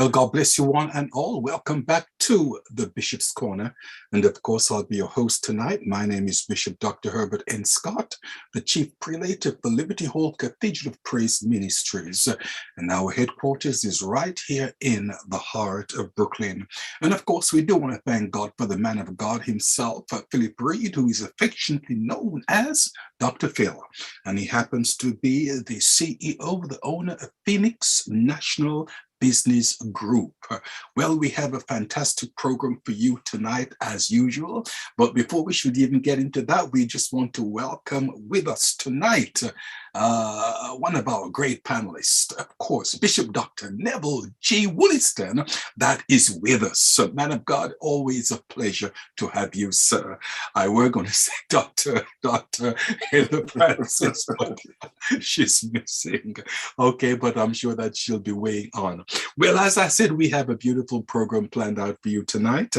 Well, God bless you one and all. Welcome back to the Bishop's Corner. And of course, I'll be your host tonight. My name is Bishop Dr. Herbert N. Scott, the Chief Prelate of the Liberty Hall Cathedral of Praise Ministries. And our headquarters is right here in the heart of Brooklyn. And of course, we do want to thank God for the man of God himself, Philip Reed, who is affectionately known as Dr. Phil. And he happens to be the CEO, the owner of Phoenix National Business Group. Well, we have a fantastic program for you tonight as usual, but before we should even get into that, we just want to welcome with us tonight one of our great panelists, of course, Bishop Dr. Neville G. Wolliston, that is with us. So, man of God, always a pleasure to have you, sir. I were going to say Dr. Heather Francis, but she's missing. Okay, but I'm sure that she'll be weighing on. Well, as I said, we have a beautiful program planned out for you tonight,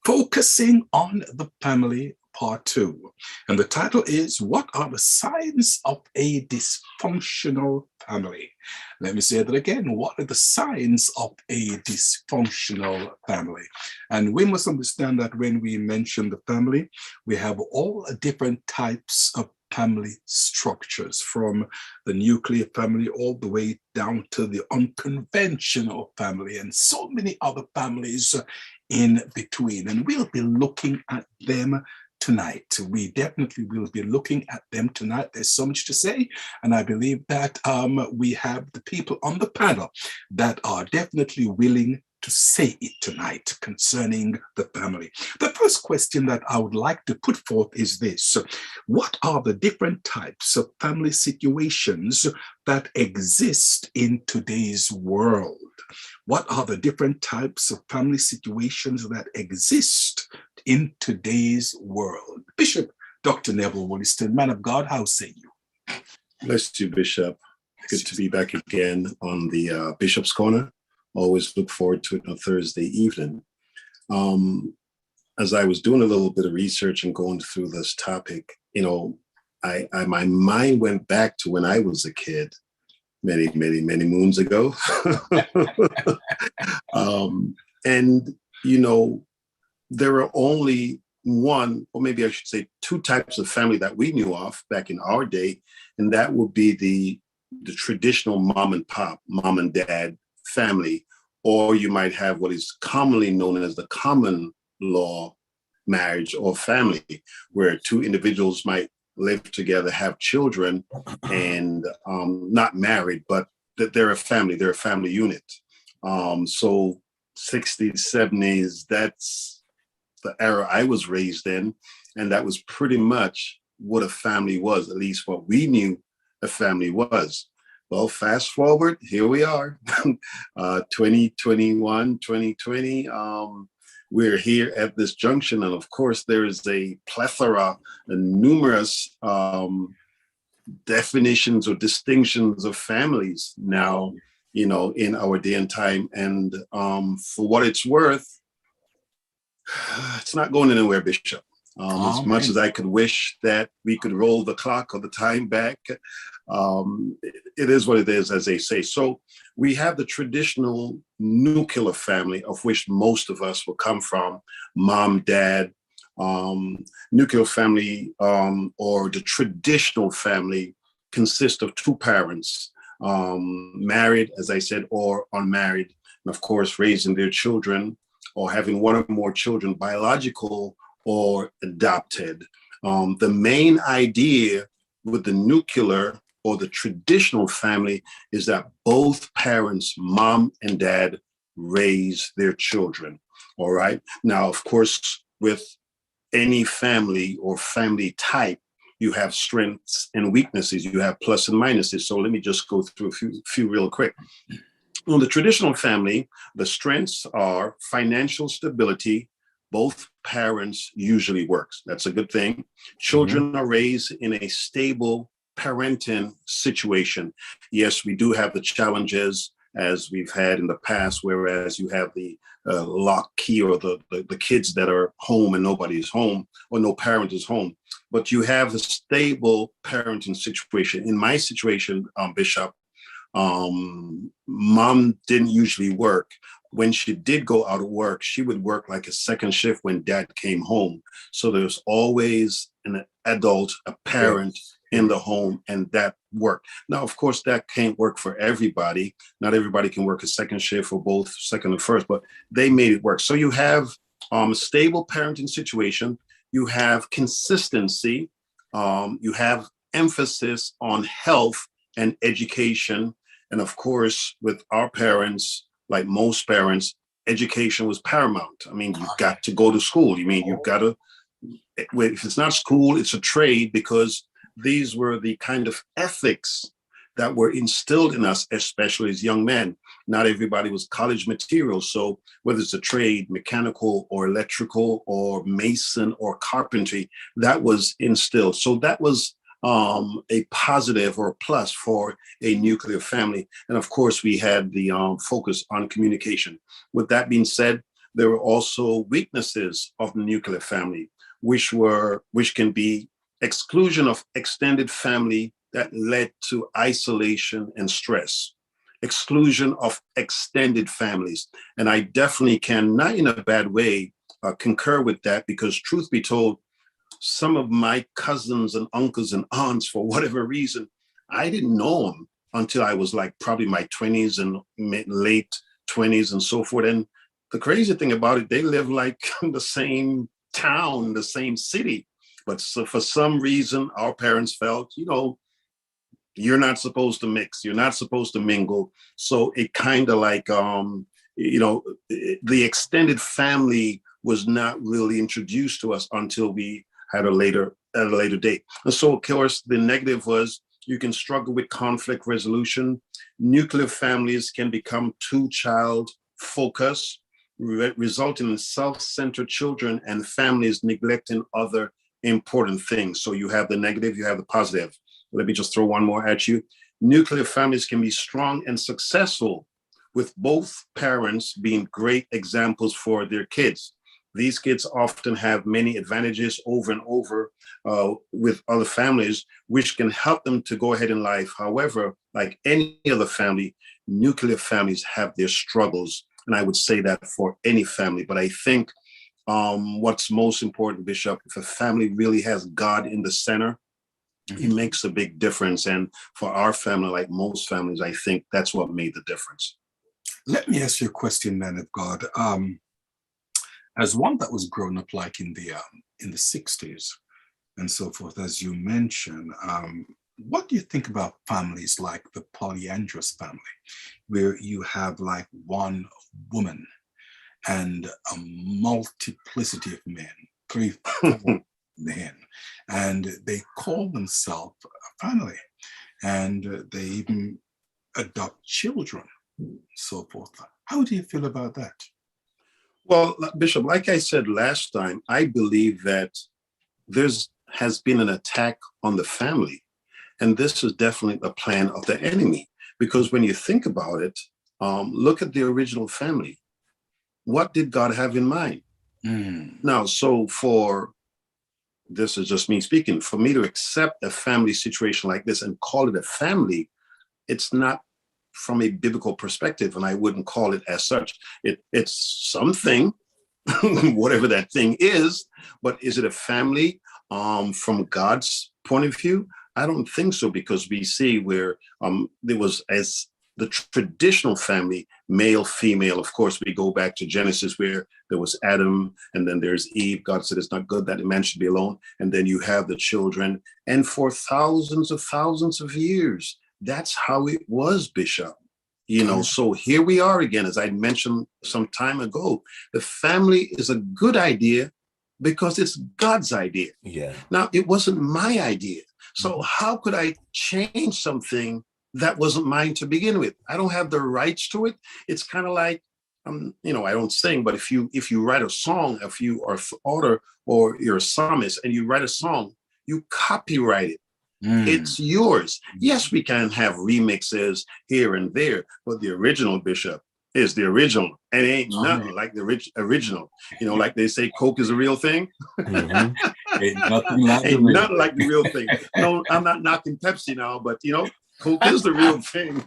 focusing on the family part 2. And the title is, What are the Signs of a Dysfunctional Family? Let me say that again. What are the signs of a dysfunctional family? And we must understand that when we mention the family, we have all different types of family structures, from the nuclear family all the way down to the unconventional family and so many other families in between. And we'll be looking at them tonight. We definitely will be looking at them tonight. There's so much to say, and I believe that we have the people on the panel that are definitely willing to say it tonight concerning the family. The first question that I would like to put forth is this: what are the different types of family situations that exist in today's world? What are the different types of family situations that exist in today's world? Bishop Dr. Neville Wolliston, man of God, how say you? Bless you, Bishop. Good to be back again on the Bishop's Corner. Always look forward to it on Thursday evening. As I was doing a little bit of research and going through this topic, my mind went back to when I was a kid, many moons ago. There are only one, or maybe I should say 2 types of family that we knew of back in our day, and that would be the traditional mom and pop, mom and dad family, or you might have what is commonly known as the common law marriage or family, where 2 individuals might live together, have children, and not married, but that they're a family unit. So 60s, 70s, that's the era I was raised in, and that was pretty much what a family was, at least what we knew a family was. Well, fast forward, here we are, 2021, 2020. We're here at this junction, and of course, there is a plethora and numerous definitions or distinctions of families now, in our day and time. And for what it's worth, it's not going anywhere, Bishop. As much as I could wish that we could roll the clock or the time back, it is what it is, as they say. So we have the traditional nuclear family, of which most of us will come from: mom, dad. Nuclear family, or the traditional family, consists of 2 parents, married, as I said, or unmarried, and of course raising their children or having 1 or more children, biological or adopted. The main idea with the nuclear or the traditional family is that both parents, mom and dad, raise their children. All right. Now, of course, with any family or family type, you have strengths and weaknesses. You have plus and minuses. So let me just go through a few real quick. On the traditional family, the strengths are financial stability. Both parents usually works. That's a good thing. Children are raised in a stable parenting situation. Yes, we do have the challenges as we've had in the past, whereas you have the lock key, or the kids that are home and nobody's home, or no parent is home. But you have a stable parenting situation. In my situation, Bishop, mom didn't usually work. when she did go out of work, she would work like a second shift when dad came home. So there's always an adult, a parent in the home, and that worked. Now, of course, that can't work for everybody. Not everybody can work a second shift or both second and first, but they made it work. So you have a stable parenting situation, you have consistency, you have emphasis on health and education. And of course, with our parents, like most parents, education was paramount. I mean, you've got to go to school. You mean, you've got to, if it's not school, it's a trade, because these were the kind of ethics that were instilled in us, especially as young men. Not everybody was college material. So whether it's a trade, mechanical or electrical or mason or carpentry, that was instilled. So that was a positive or a plus for a nuclear family. And of course, we had the focus on communication. With that being said, there were also weaknesses of the nuclear family, which can be exclusion of extended family that led to isolation and stress, exclusion of extended families. And I definitely can, not in a bad way, concur with that, because truth be told, some of my cousins and uncles and aunts, for whatever reason, I didn't know them until I was like probably my 20s and late 20s and so forth. And the crazy thing about it, they live like in the same town, the same city. But so for some reason, our parents felt, you're not supposed to mix, you're not supposed to mingle. So it kind of like, the extended family was not really introduced to us until we had a later date. And so, of course, the negative was you can struggle with conflict resolution. Nuclear families can become two-child focus, resulting in self-centered children and families neglecting other important things. So you have the negative, you have the positive. Let me just throw one more at you. Nuclear families can be strong and successful, with both parents being great examples for their kids. These kids often have many advantages over and over with other families, which can help them to go ahead in life. However, like any other family, nuclear families have their struggles. And I would say that for any family. But I think what's most important, Bishop, if a family really has God in the center, it makes a big difference. And for our family, like most families, I think that's what made the difference. Let me ask you a question, man of God. As one that was grown up like in the 60s and so forth, as you mentioned, what do you think about families like the polyandrous family, where you have like one woman and a multiplicity of men, 3, 4 men, and they call themselves a family, and they even adopt children, so forth? How do you feel about that? Well, Bishop, like I said last time, I believe that has been an attack on the family. And this is definitely a plan of the enemy. Because when you think about it, look at the original family. What did God have in mind? Now, so this is just me speaking, for me to accept a family situation like this and call it a family, it's not from a biblical perspective, and I wouldn't call it as such. It's something, whatever that thing is, but is it a family from God's point of view? I don't think so, because we see where there was, as the traditional family, male, female. Of course, we go back to Genesis, where there was Adam, and then there's Eve. God said it's not good that a man should be alone. And then you have the children. And for thousands of years, that's how it was, Bishop. So here we are again, as I mentioned some time ago. The family is a good idea because it's God's idea. Yeah. Now, it wasn't my idea. So how could I change something that wasn't mine to begin with? I don't have the rights to it. It's kind of like, I don't sing, but if you write a song, if you are an author or you're a psalmist and you write a song, you copyright it. It's yours. Yes, we can have remixes here and there, but the original, Bishop, is the original, and it ain't nothing like the original. Like they say, Coke is a real thing. Ain't nothing like Ain't nothing like the real thing. No, I'm not knocking Pepsi now, but Coke is the real thing.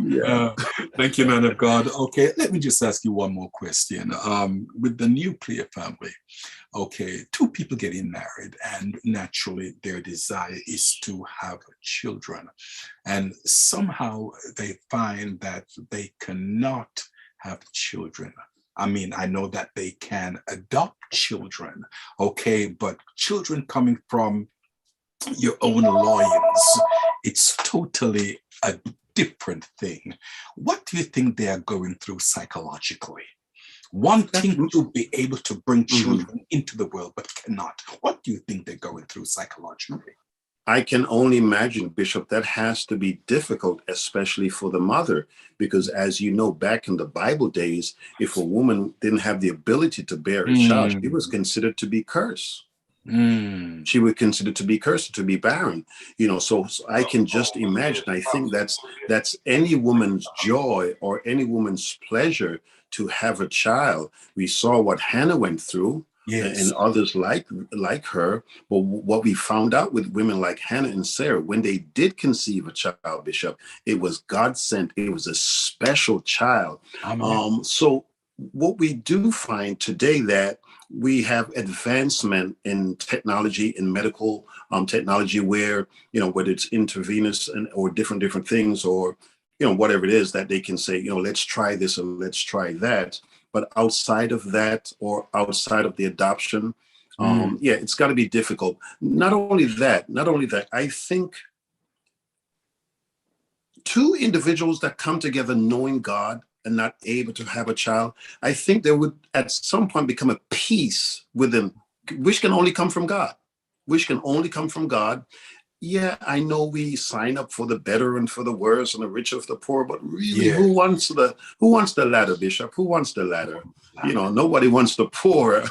Yeah. Uh, Thank you, man of God. Okay, let me just ask you one more question. With the nuclear family, okay, two people getting married, and naturally their desire is to have children. And somehow they find that they cannot have children. I mean, I know that they can adopt children, okay, but children coming from your own loins, it's totally a different thing. What do you think they are going through psychologically? Wanting to be able to bring Mhm. children into the world, but cannot. What do you think they're going through psychologically? I can only imagine, Bishop, that has to be difficult, especially for the mother, because as you know, back in the Bible days, if a woman didn't have the ability to bear a child, she was Mm, considered to be cursed. mm, She would consider to be cursed, to be barren. So I can just imagine. I think that's any woman's joy or any woman's pleasure to have a child. We saw what Hannah went through, yes. and others like her. But what we found out with women like Hannah and Sarah, when they did conceive a child, Bishop, it was God sent. It was a special child. Amen. So what we do find today, that we have advancement in technology, in medical technology, where, whether it's intravenous or different things, or whatever it is, that they can say, let's try this or let's try that. But outside of that, or outside of the adoption, Mm, yeah, it's got to be difficult. Not only that, I think two individuals that come together knowing God and not able to have a child, I think there would at some point become a peace within, which can only come from God. Which can only come from God. Yeah, I know we sign up for the better and for the worse and the rich of the poor, but really, yeah. who wants the latter, Bishop? Who wants the latter? Nobody wants the poor.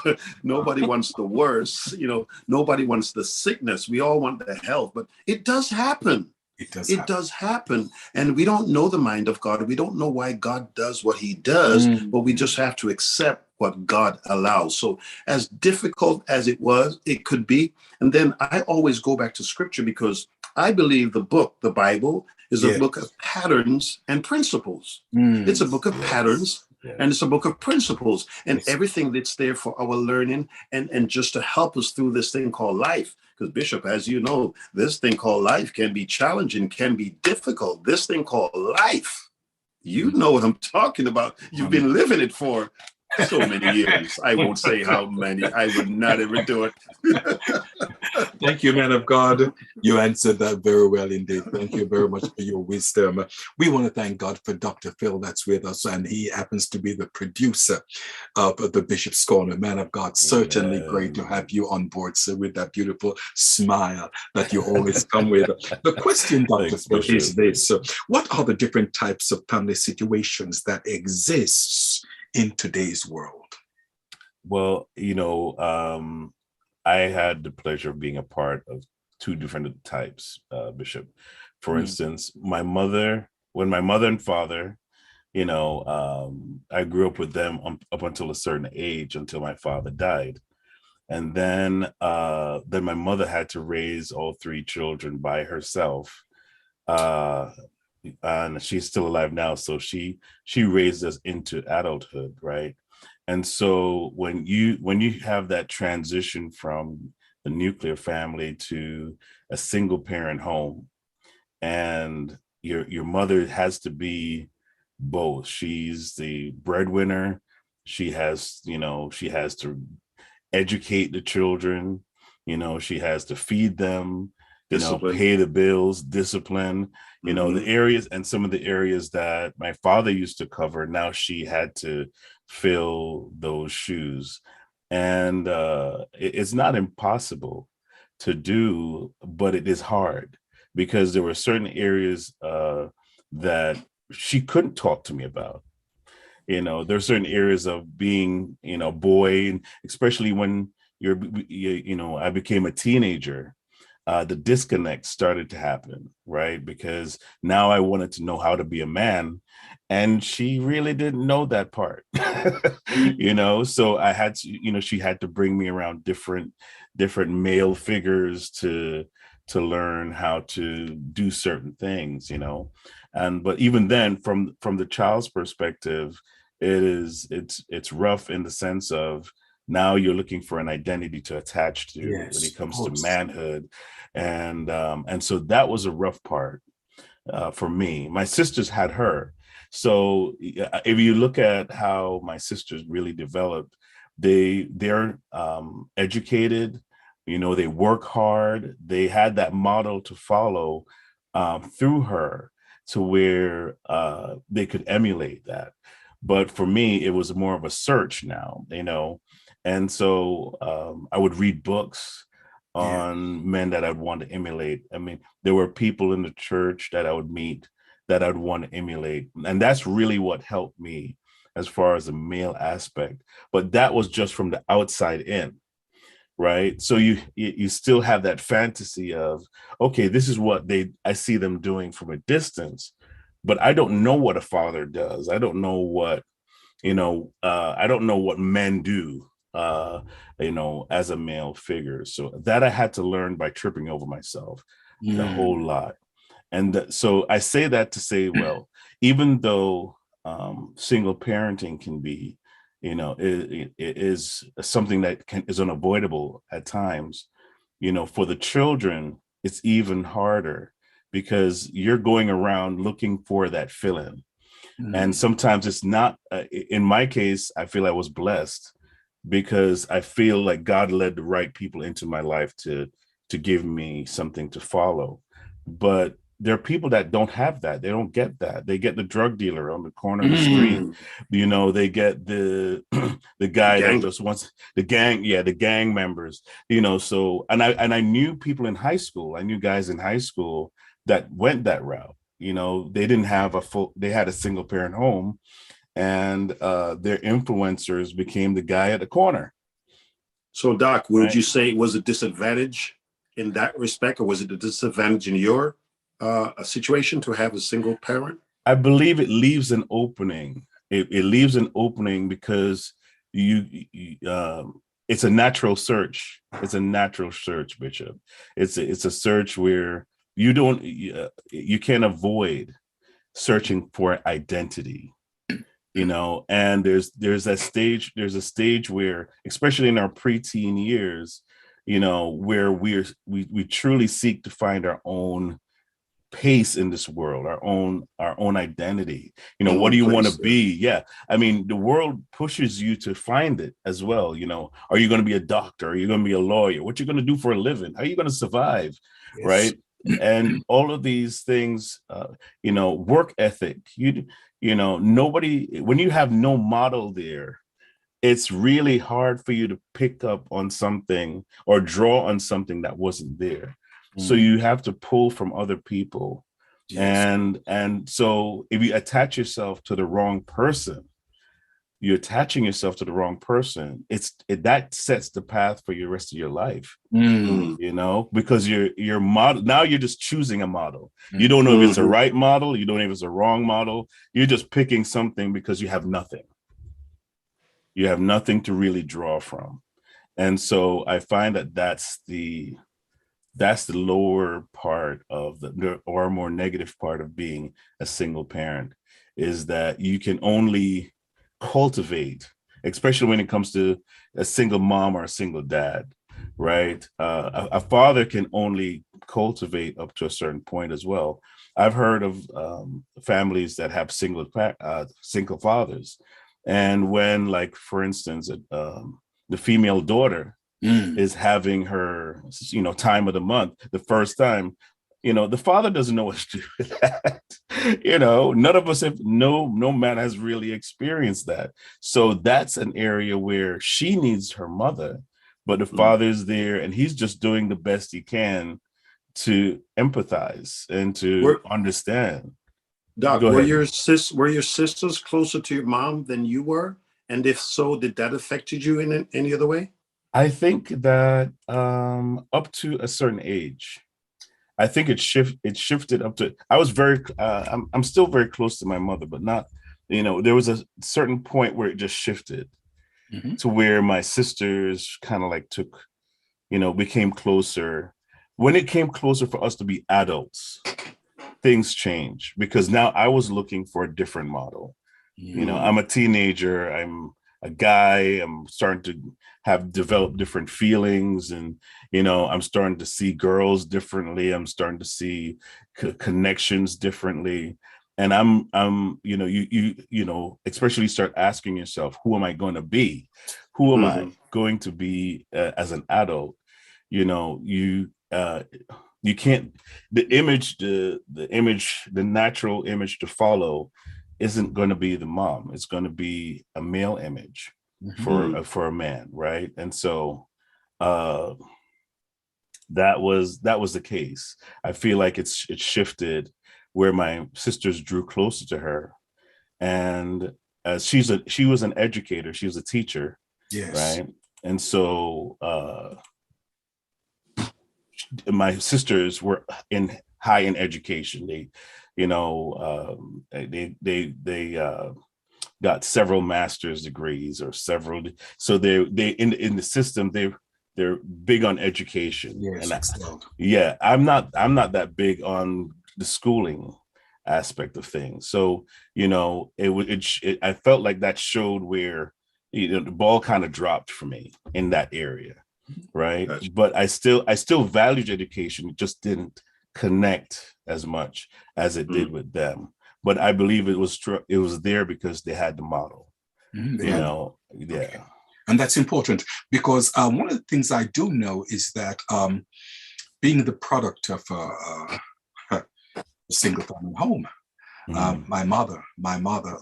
Nobody wants the worse. Nobody wants the sickness. We all want the health, but it does happen. It does It happen. does happen. And we don't know the mind of God. We don't know why God does what he does, but we Mm, just have to accept what God allows. So, as difficult as it was, it could be. And then I always go back to scripture, because I believe the Bible, is a yeah. book of patterns and principles. It's a Mm, book of Yes. patterns, and it's Yes. a book of principles, and yes. everything that's there for our learning, and just to help us through this thing called life. Because, Bishop, as you know, this thing called life can be challenging, can be difficult. This thing called life, you Mm, know what I'm talking about. You've amen. been living it for so many years. I won't say how many. I would not ever do it. Thank you, man of God. You answered that very well indeed. Thank you very much for your wisdom. We want to thank God for Dr. Phil that's with us, and he happens to be the producer of the Bishop's Corner. Man of God, certainly great to have Amen. you on board, sir, with that beautiful smile that you always come with. The question, Dr. Thanks, Phil, is Bishop. this. What are the different types of family situations that exists in today's world? Well, I had the pleasure of being a part of two different types, Bishop. For Mm, instance, when my mother and father, I grew up with them up until a certain age, until my father died. And then my mother had to raise all three children by herself. Uh, and she's still alive now, so she raised us into adulthood, right? And so when you have that transition from the nuclear family to a single parent home, and your mother has to be both. She's the breadwinner. She has to educate the children. She has to feed them, Discipline. pay the bills, discipline, the Mm-hmm. areas, and some of the areas that my father used to cover. Now she had to fill those shoes. And it's not impossible to do, but it is hard, because there were certain areas that she couldn't talk to me about. There's certain areas of being, boy, and especially when I became a teenager, the disconnect started to happen, right? Because now I wanted to know how to be a man, and she really didn't know that part. So I had to, she had to bring me around different male figures to learn how to do certain things. But even then, from the child's perspective, it's rough in the sense of now you're looking for an identity to attach to when Yes, it of comes to course. manhood, and so that was a rough part for me. My sisters had her. So if you look at how my sisters really developed, they're educated, they work hard. They had that model to follow through her to where they could emulate that. But for me, it was more of a search now, and so I would read books Yeah. on men that I'd want to emulate. I mean, there were people in the church that I would meet that I'd want to emulate. And that's really what helped me as far as the male aspect. But that was just from the outside in, right? So you still have that fantasy of, okay, this is what I see them doing from a distance, but I don't know what a father does. I don't know what, I don't know what men do as a male figure. So that I had to learn by tripping over myself a whole lot. And so I say that to say, well, even though single parenting can be, it is something that is unavoidable at times, for the children, it's even harder because you're going around looking for that fill-in. And sometimes it's not, in my case, I feel I was blessed because I feel like God led the right people into my life to give me something to follow. But there are people that don't have that. They don't get that. They get the drug dealer on the corner of the street. They get the guy that just wants the gang. Yeah, the gang members. So and I knew people in high school. I knew guys in high school that went that route. They didn't have they had a single parent home, and their influencers became the guy at the corner. So, Doc, would you say it was a disadvantage in that respect, or was it a disadvantage in your situation to have a single parent? I believe it leaves an opening. It leaves an opening because it's a natural search. It's a natural search, Bishop. It's a search where you can't avoid searching for identity. And there's a stage where, especially in our preteen years, where we truly seek to find our own pace in this world, our own identity. What do you want to be? Yeah. I mean, the world pushes you to find it as well. Are you going to be a doctor? Are you going to be a lawyer? What you going to do for a living? How are you going to survive? Yes. Right. And all of these things, work ethic, nobody, when you have no model there, it's really hard for you to pick up on something or draw on something that wasn't there. So you have to pull from other people. Yes. And so if you attach yourself to the wrong person, you're attaching yourself to the wrong person. That sets the path for your rest of your life, because your model, now you're just choosing a model. You don't know if it's a right model. You don't know if it's a wrong model. You're just picking something because you have nothing. You have nothing to really draw from. And so I find that that's the lower part of or more negative part of being a single parent, is that you can only cultivate, especially when it comes to a single mom or a single dad, right? A father can only cultivate up to a certain point as well. I've heard of families that have single fathers, and when, like, for instance, the female daughter is having her, time of the month, the first time, the father doesn't know what to do with that. None of us have, no man has really experienced that. So that's an area where she needs her mother, but the father's there and he's just doing the best he can to empathize and to understand. Doc, were your sisters closer to your mom than you were? And if so, did that affect you in any other way? I think that up to a certain age, I think it shifted up to, I was I'm still very close to my mother, but not, there was a certain point where it just shifted to where my sisters kind of like became closer. When it came closer for us to be adults, things change, because now I was looking for a different model. You know, I'm a teenager, I'm a guy, I'm starting to have developed different feelings, and, you know, I'm starting to see girls differently. I'm starting to see connections differently. And I'm, you know, you know, especially start asking yourself, who am I going to be? Who am I going to be as an adult? You know, you can't, the image, the natural image to follow isn't going to be the mom. It's going to be a male image for a man, right? And so that was the case. I feel like it shifted where my sisters drew closer to her, and she was an educator, she was a teacher, Yes. right? And so my sisters were high in education. They, you know, they got several master's degrees or several. So they in the system, they're big on education. Yes, And yeah, I'm not that big on the schooling aspect of things. So, you know, I felt like that showed where, you know, the ball kind of dropped for me in that area. Right. Gotcha. But I still valued education. It just didn't connect as much as it did with them. But I believe it was there because they had the model. You know, yeah. Okay. And that's important, because one of the things I do know is that being the product of a single family home, my mother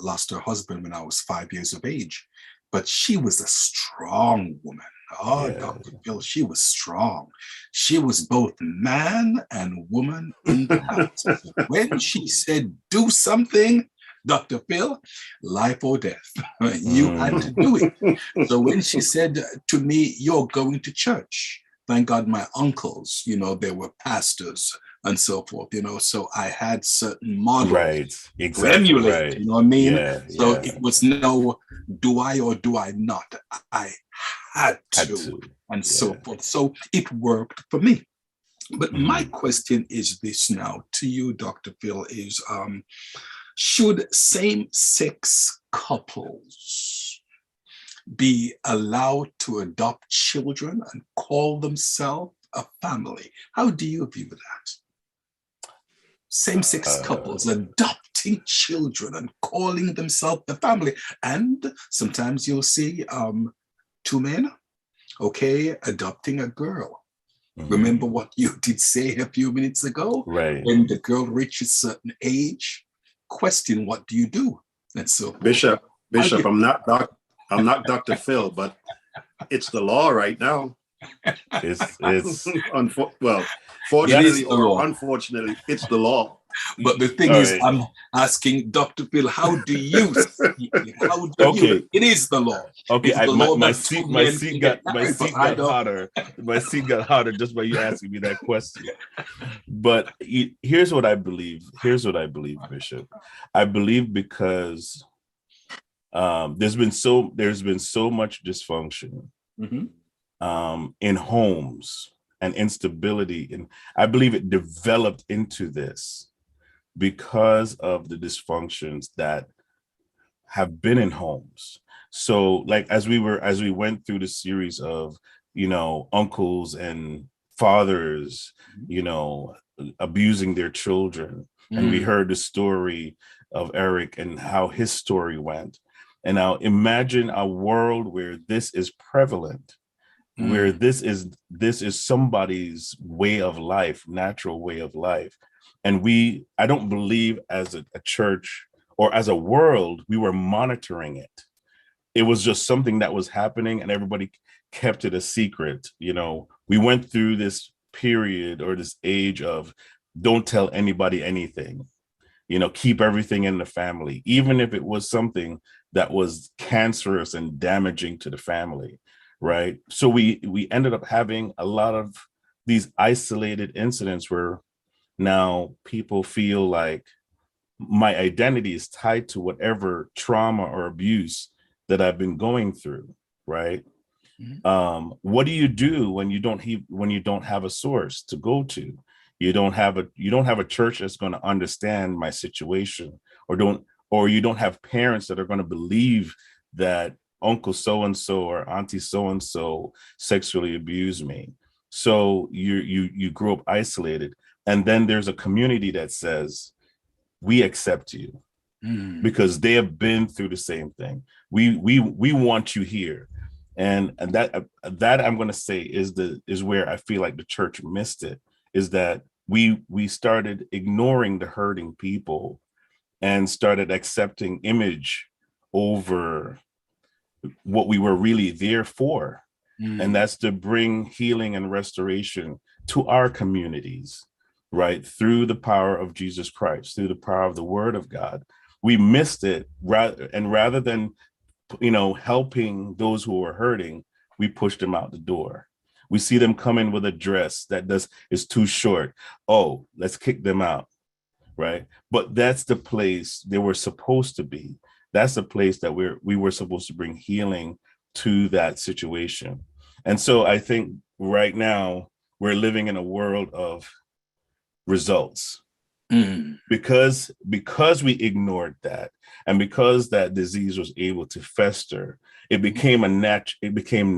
lost her husband when I was 5 years of age, but she was a strong woman. Oh, yeah. Dr. Phil, she was strong. She was both man and woman in the house. When she said, do something, Dr. Phil, life or death, you had to do it. So when she said to me, you're going to church, thank God my uncles, you know, they were pastors and so forth, you know, so I had certain models to emulate, you know what I mean? So it was no, do I or do I not? I had to. And so forth. So it worked for me. But my question is this now to you, Dr. Phil, is should same-sex couples be allowed to adopt children and call themselves a family? How do you view that? Same-sex couples adopting children and calling themselves a family. And sometimes you'll see two men, okay, adopting a girl. Remember what you did say a few minutes ago? Right. When the girl reaches a certain age, question, what do you do? And so Bishop, I'm not Dr. Phil, but it's the law right now. It's fortunately or unfortunately, it's the law. But the thing is, I'm asking Dr. Phil, how do you see it? How do you? It is the law. Okay, my seat got hotter. My seat got hotter just by you asking me that question. But here's what I believe. Bishop. I believe because there's been so much dysfunction in homes and instability, and I believe it developed into this because of the dysfunctions that have been in homes. So like as we went through the series of, you know, uncles and fathers, you know, abusing their children, and we heard the story of Eric and how his story went. And now imagine a world where this is prevalent, where this is somebody's way of life, natural way of life. And I don't believe as a church or as a world, we were monitoring it. It was just something that was happening and everybody kept it a secret. You know, we went through this period or this age of don't tell anybody anything, you know, keep everything in the family, even if it was something that was cancerous and damaging to the family. Right. So we ended up having a lot of these isolated incidents where now people feel like my identity is tied to whatever trauma or abuse that I've been going through. Right. What do you do when you don't have a source to go to? You don't have a church that's going to understand my situation, or you don't have parents that are going to believe that uncle so-and-so or auntie so-and-so sexually abused me. So you grow up isolated. And then there's a community that says, we accept you because they have been through the same thing. We want you here. And that I'm going to say is where I feel like the church missed it, is that we started ignoring the hurting people and started accepting image over what we were really there for. And that's to bring healing and restoration to our communities, right? Through the power of Jesus Christ, through the power of the word of God. We missed it, rather than, helping those who are hurting, we pushed them out the door. We see them come in with a dress that is too short. Oh, let's kick them out, right? But that's the place they were supposed to be. That's the place that we were supposed to bring healing to that situation. And so I think right now we're living in a world of results. Because we ignored that, and because that disease was able to fester, it became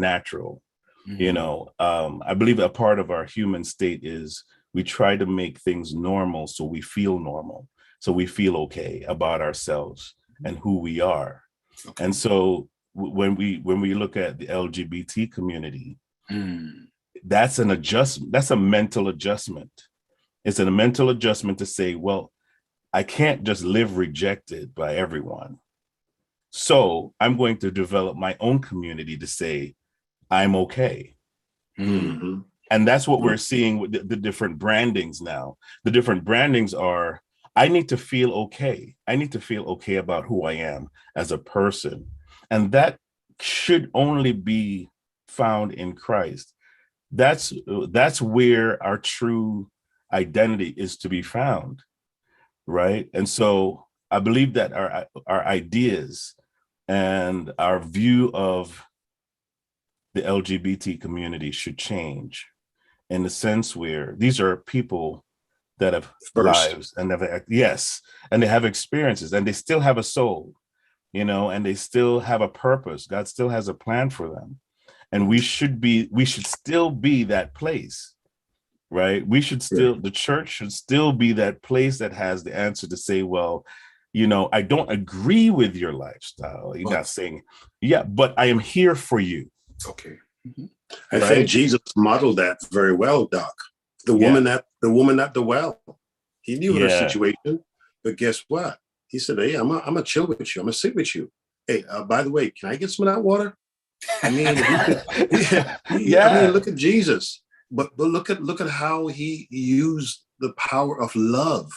natural. I believe a part of our human state is we try to make things normal so we feel normal, so we feel okay about ourselves and who we are. Okay. And so when we look at the LGBT community, that's an adjustment. That's a mental adjustment. It's a mental adjustment to say, well, I can't just live rejected by everyone. So I'm going to develop my own community to say, I'm okay. And that's what we're seeing with the different brandings now. The different brandings are, I need to feel okay. I need to feel okay about who I am as a person. And that should only be found in Christ. That's where our true identity is to be found, right? And so I believe that our ideas and our view of the LGBT community should change, in the sense where these are people that have lives and and they have experiences, and they still have a soul, and they still have a purpose. God still has a plan for them, and we should still be that place. Right. The church should still be that place that has the answer to say, well, I don't agree with your lifestyle. You're not saying, but I am here for you. Okay. I think Jesus modeled that very well, Doc. The woman at the well, he knew her situation, but guess what? He said, hey, I'm gonna chill with you. I'm gonna sit with you. Hey, by the way, can I get some of that water? I mean, I mean, look at Jesus. But look at how he used the power of love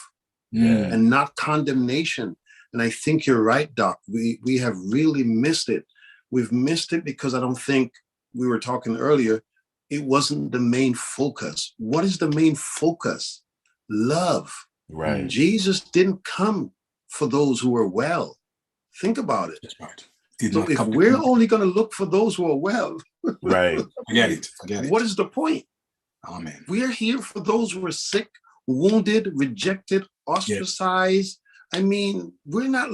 and not condemnation. And I think you're right, Doc. We have really missed it. We've missed it because I don't think, we were talking earlier, it wasn't the main focus. What is the main focus? Love. Right. Jesus didn't come for those who are well. Think about it. That's right. So if we're only going to look for those who are well, right? Forget it. What is the point? Amen. We are here for those who are sick, wounded, rejected, ostracized. I mean, we're not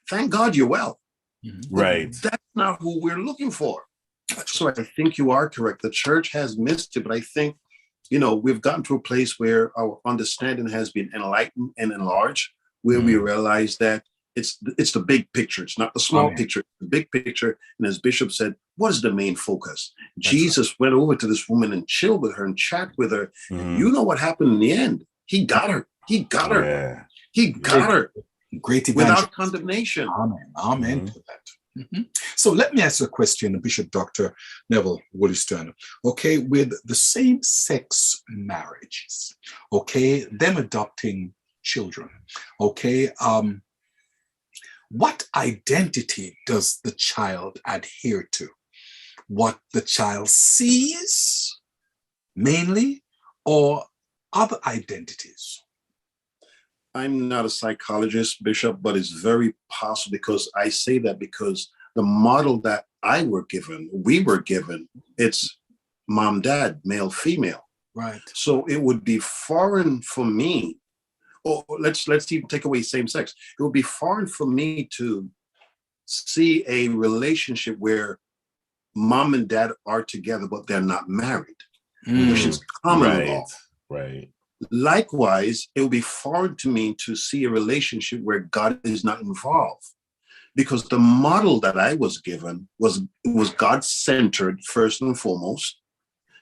thank God you're well. Right. That's not who we're looking for. So I think you are correct. The church has missed it, but I think, we've gotten to a place where our understanding has been enlightened and enlarged, where we realize that it's the big picture. It's not the small picture, the big picture. And as Bishop said, what is the main focus? That's Jesus went over to this woman and chilled with her and chat with her. And you know what happened in the end? He got her. He got her. Yeah. He got her. Great without condemnation. Amen to that. So let me ask you a question, Bishop Dr. Neville Wolliston. Okay, with the same-sex marriages, okay, them adopting children, okay, what identity does the child adhere to? What the child sees mainly, or other identities? I'm not a psychologist, Bishop, but it's very possible, because I say that because the model that we were given, it's mom, dad, male, female. Right. So it would be foreign for me, or let's even take away same sex. It would be foreign for me to see a relationship where mom and dad are together, but they're not married, which is common law. Right. Likewise, it would be foreign to me to see a relationship where God is not involved, because the model that I was given was God-centered first and foremost.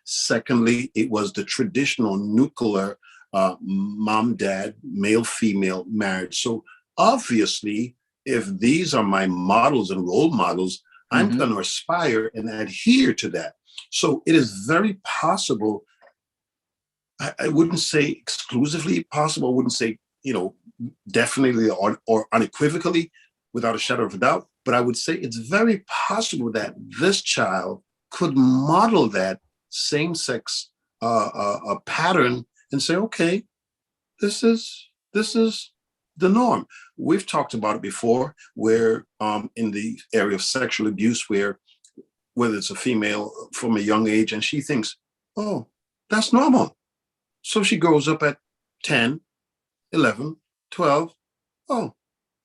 Secondly, it was the traditional nuclear mom, dad, male, female marriage. So obviously, if these are my models and role models, I'm going to aspire and adhere to that. So it is very possible. I wouldn't say exclusively possible. I wouldn't say, definitely or unequivocally, without a shadow of a doubt. But I would say it's very possible that this child could model that same-sex pattern and say, okay, this is the norm. We've talked about it before, where in the area of sexual abuse, whether it's a female from a young age and she thinks, oh, that's normal. So she grows up at 10, 11, 12. Oh,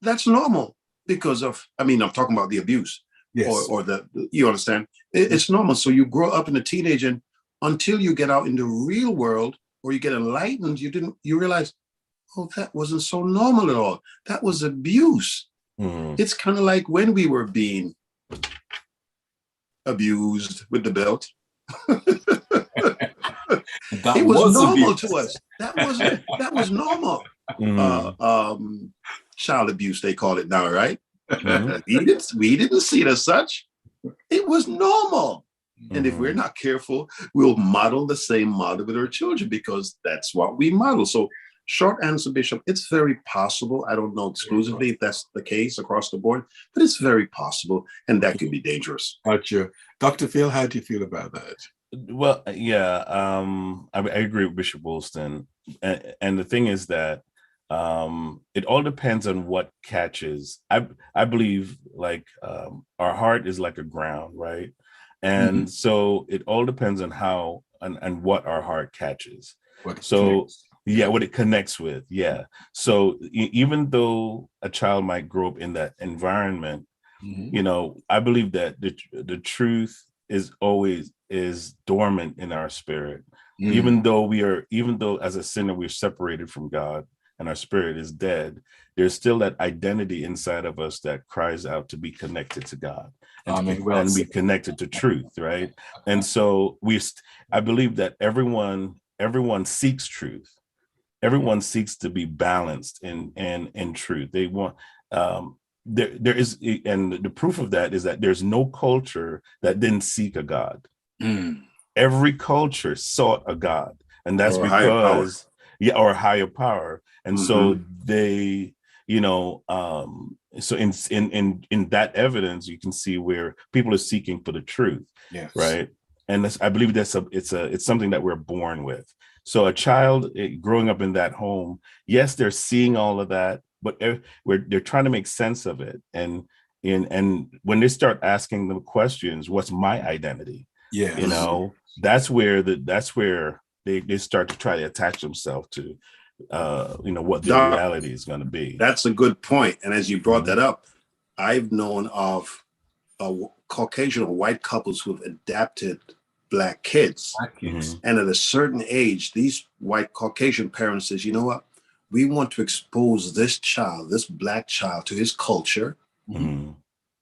that's normal because of, I'm talking about the abuse. Yes. Or you understand? It's normal. So you grow up in a teenage, and until you get out in the real world or you get enlightened, you realize, oh, that wasn't so normal at all. That was abuse. It's kind of like when we were being abused with the belt. It was normal to us. That was normal. Child abuse, they call it now, right? We didn't see it as such. It was normal. And if we're not careful, we'll model the same model with our children, because that's what we model. So short answer, Bishop, it's very possible. I don't know exclusively if that's the case across the board, but it's very possible, and that could be dangerous. Gotcha. Dr. Phil, how do you feel about that? Well, yeah, I agree with Bishop Wolliston. And the thing is that it all depends on what catches. I believe like our heart is like a ground, right? And so it all depends on how and what our heart catches. What it connects with. Yeah. So even though a child might grow up in that environment, I believe that the truth is always dormant in our spirit. Even though as a sinner we're separated from God and our spirit is dead, there's still that identity inside of us that cries out to be connected to God and be connected to truth, right? And so I believe that everyone seeks truth. Everyone seeks to be balanced in truth. They want there is, and the proof of that is that there's no culture that didn't seek a God. Every culture sought a God, and that's or because or a higher power. And so they, so in that evidence, you can see where people are seeking for the truth, right? And I believe it's something that we're born with. So a child growing up in that home, yes, they're seeing all of that, but they're trying to make sense of it. And when they start asking them questions, what's my identity? Yeah, that's where they start to try to attach themselves to what the reality is going to be. That's a good point. And as you brought that up, I've known of Caucasian or white couples who have adopted Black kids. And at a certain age, these white Caucasian parents says, you know what? We want to expose this Black child to his culture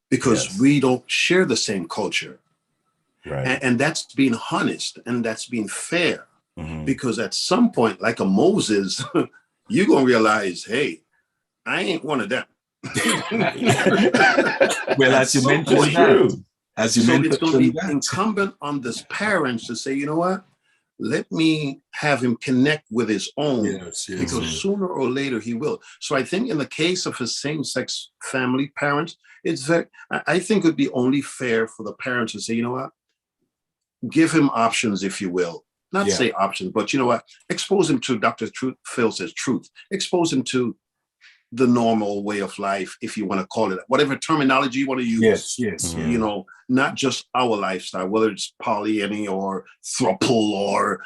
because we don't share the same culture. Right. And that's being honest, and that's being fair. Because at some point, like a Moses, you're going to realize, hey, I ain't one of them. Well, as you mentioned that. It's going to be incumbent on this parents to say, you know what? Let me have him connect with his own, because sooner or later he will. So I think in the case of a same-sex family parents, I think it would be only fair for the parents to say, you know what? Give him options, if you will. Not say options, but you know what? Expose him to, Dr. Phil says, truth. Expose him to the normal way of life, if you want to call it, whatever terminology you want to use. Yes. You know, not just our lifestyle, whether it's polyany or throuple or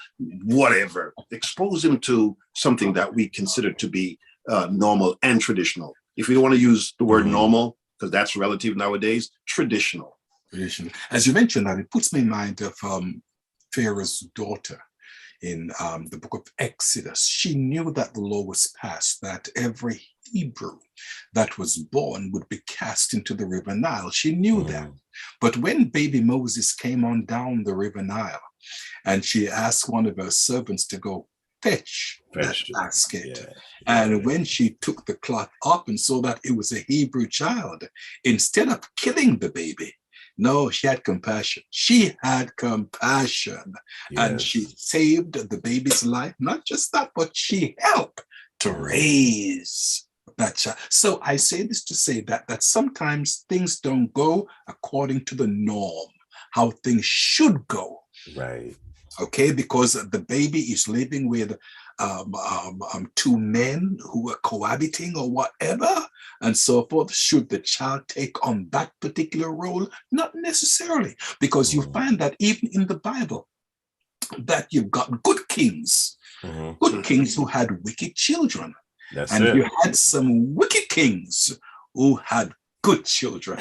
whatever. Expose him to something that we consider to be normal and traditional. If you don't want to use the word normal, because that's relative nowadays, traditional. As you mentioned that, it puts me in mind of Pharaoh's daughter in the book of Exodus. She knew that the law was passed, that every Hebrew that was born would be cast into the river Nile. She knew that. But when baby Moses came on down the river Nile, and she asked one of her servants to go fetch that basket. And when she took the cloth up and saw that it was a Hebrew child, instead of killing the baby, no, she had compassion. She had compassion. And she saved the baby's life. Not just that, but she helped to raise that child. So I say this to say that sometimes things don't go according to the norm, how things should go. Right. Okay, because the baby is living with two men who are cohabiting or whatever, and so forth. Should the child take on that particular role? Not necessarily, because you find that even in the Bible, that you've got good kings who had wicked children. You had some wicked kings who had good children.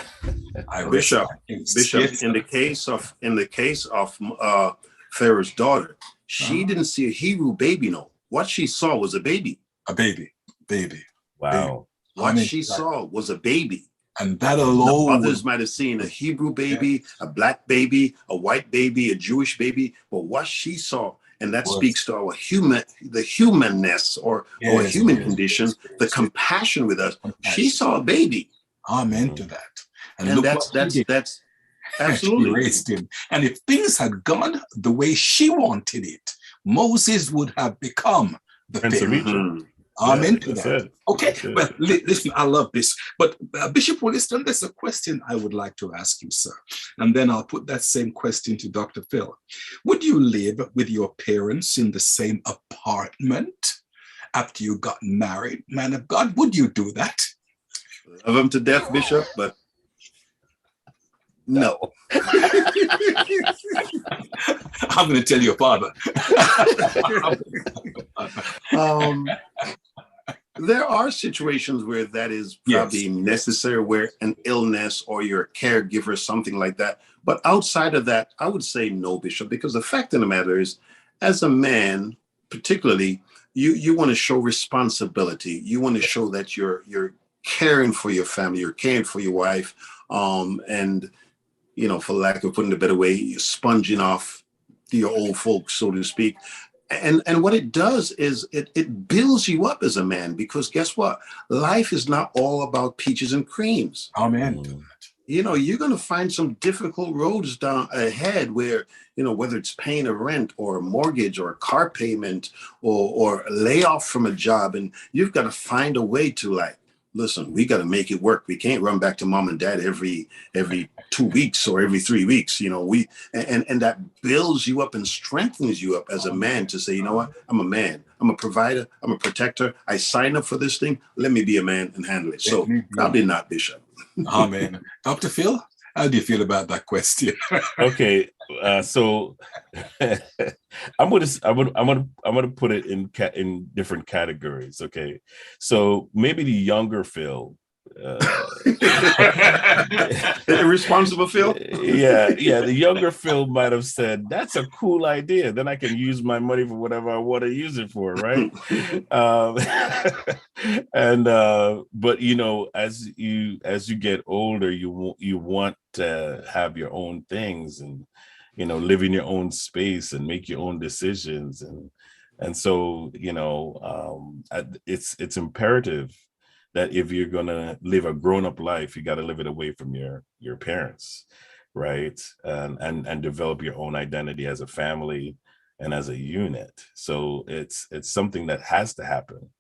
Bishop, yes. in the case of Pharaoh's daughter, she didn't see a Hebrew baby. No, what she saw was a baby. A baby. Wow. What she saw was a baby. And that alone. Others might have seen a Hebrew baby, a black baby, a white baby, a Jewish baby, but what she saw, and that speaks to our the humanness or human condition, the compassion with us. She saw a baby. Amen to that. And that's absolutely. She raised him. And if things had gone the way she wanted it, Moses would have become the Prince of Egypt. Amen to that. Okay, well, listen, I love this. But Bishop Wolliston, there's a question I would like to ask you, sir. And then I'll put that same question to Dr. Phil. Would you live with your parents in the same apartment after you got married, man of God? Would you do that? Love them to death, Bishop, but no. I'm going to tell your father. There are situations where that is probably necessary, where an illness or your caregiver, something like that. But outside of that, I would say no, Bishop, because the fact of the matter is, as a man, particularly, you want to show responsibility. You want to show that you're caring for your family, you're caring for your wife, and you know, for lack of putting it a better way, you're sponging off your old folks, so to speak. And what it does is it builds you up as a man, because guess what? Life is not all about peaches and creams. Amen. You know, you're going to find some difficult roads down ahead where, you know, whether it's paying a rent or a mortgage or a car payment or a layoff from a job. And you've got to find a way to, like, listen, we got to make it work. We can't run back to mom and dad every 2 weeks or every 3 weeks. You know, and that builds you up and strengthens you up as a man to say, you know what, I'm a man, I'm a provider, I'm a protector. I signed up for this thing. Let me be a man and handle it. So probably not, Bishop. Amen. Dr. Phil, how do you feel about that question? Okay, so I'm gonna put it in different categories. Okay, so maybe the younger Phil, irresponsible Phil. The younger Phil might have said, "That's a cool idea. Then I can use my money for whatever I want to use it for, right?" But you know, as you get older, you want to have your own things and, you know, live in your own space and make your own decisions, and so, you know, it's imperative that if you're gonna live a grown-up life, you got to live it away from your parents, right? And develop your own identity as a family and as a unit. So it's something that has to happen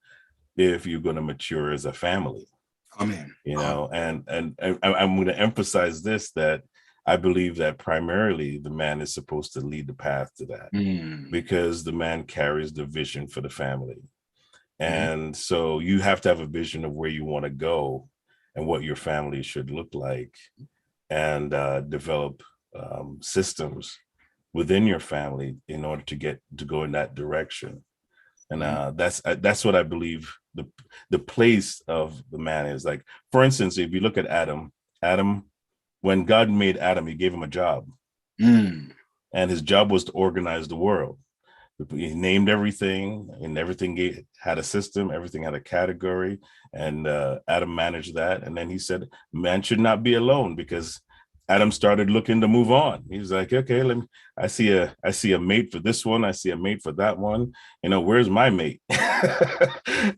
if you're going to mature as a family. Amen. You know, and I'm going to emphasize this, that I believe that primarily the man is supposed to lead the path to that, because the man carries the vision for the family. And so you have to have a vision of where you want to go and what your family should look like, and develop systems within your family in order to go in that direction. And that's what I believe the place of the man is. Like, for instance, if you look at Adam, when God made Adam, he gave him a job. And his job was to organize the world. He named everything, and everything had a system, everything had a category, and Adam managed that. And then he said, man should not be alone, because Adam started looking to move on. He was like, okay, I see a mate for this one. I see a mate for that one. Where's my mate?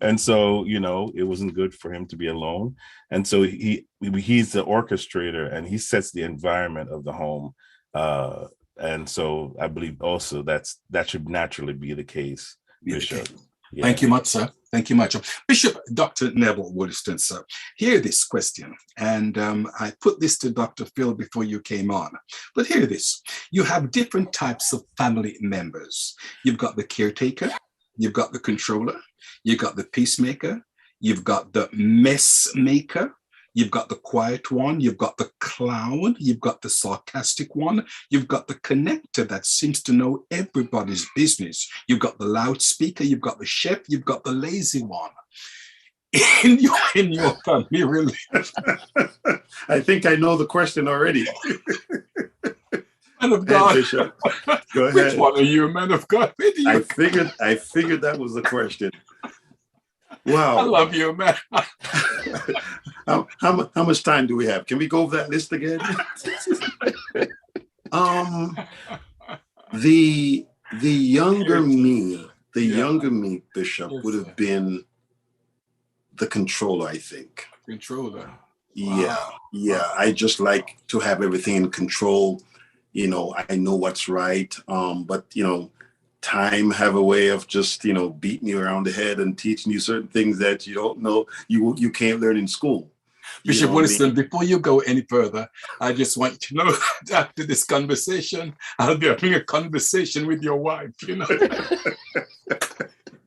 And so, it wasn't good for him to be alone. And so he's the orchestrator, and he sets the environment of the home. And so I believe also that should naturally be the case, Bishop. Yeah. Thank you much, sir. Thank you much. Bishop Dr. Neville Wolliston, sir. Hear this question. And I put this to Dr. Phil before you came on. But hear this. You have different types of family members. You've got the caretaker. You've got the controller. You've got the peacemaker. You've got the mess maker. You've got the quiet one, you've got the clown, you've got the sarcastic one, you've got the connector that seems to know everybody's business. You've got the loudspeaker, you've got the chef, you've got the lazy one. In your family, really. I think I know the question already. Man of God. Bishop, go ahead. Which one are you, man of God? I figured that was the question. Wow. I love you, man. How much time do we have? Can we go over that list again? The younger me, Bishop, would have been the controller, I think. Controller. Wow. Yeah. I just like to have everything in control. I know what's right. But time have a way of just beating you around the head and teaching you certain things that you don't know you can't learn in school. Bishop Wolliston, before you go any further, I just want to know that after this conversation, I'll be having a conversation with your wife.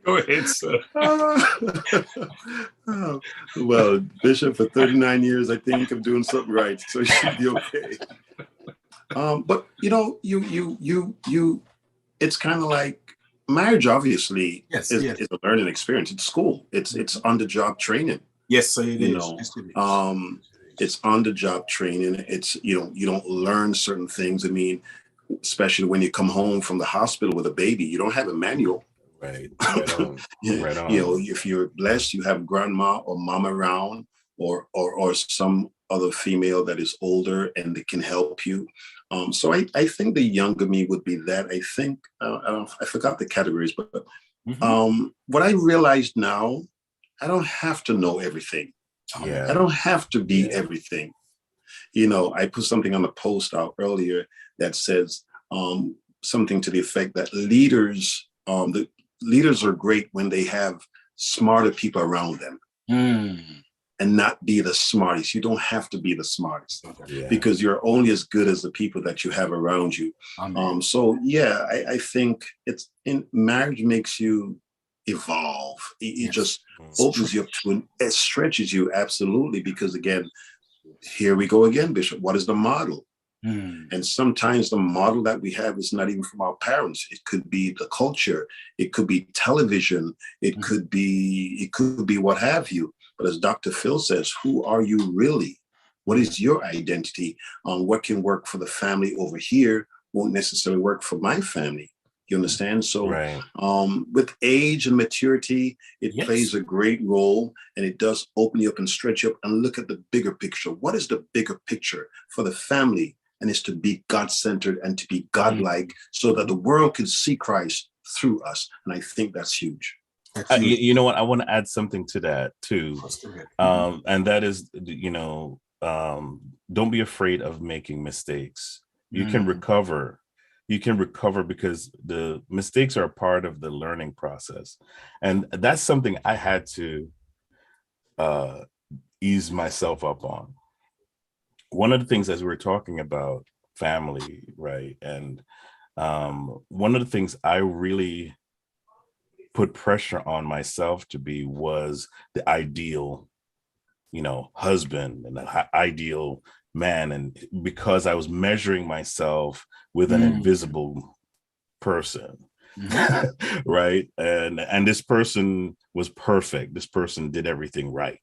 Go ahead, sir. Well, Bishop, for 39 years, I think I'm doing something right, so you should be okay. But it's kind of like marriage, obviously, is a learning experience. It's school. It's on-the-job training. Yes, so it is. Yes, it is. It's on-the-job training. It's, you don't learn certain things. I mean, especially when you come home from the hospital with a baby, you don't have a manual. Right. Right on. Right on. If you're blessed, you have grandma or mama around, or some other female that is older and they can help you. So I think the younger me would be that. I think I forgot the categories, but what I realized now, I don't have to know everything. I don't have to be everything. I put something on the post out earlier that says something to the effect that leaders are great when they have smarter people around them. And not be the smartest. You don't have to be the smartest because you're only as good as the people that you have around you. I think it's in marriage makes you evolve. It just opens you up it stretches you, absolutely. Because again, here we go again, Bishop. What is the model? And sometimes the model that we have is not even from our parents. It could be the culture. It could be television. It could be what have you. But as Dr. Phil says, who are you really? What is your identity? What can work for the family over here won't necessarily work for my family. You understand? So with age and maturity, it plays a great role, and it does open you up and stretch you up and look at the bigger picture. What is the bigger picture for the family? And it's to be God-centered and to be God-like so that the world can see Christ through us. And I think that's huge. You know what? I want to add something to that too. And that is, don't be afraid of making mistakes. You can recover. You can recover because the mistakes are a part of the learning process. And that's something I had to ease myself up on. One of the things, as we were talking about family, right? And one of the things I really put pressure on myself to be was the ideal, husband and the ideal man. And because I was measuring myself with an invisible person, right? And this person was perfect. This person did everything right,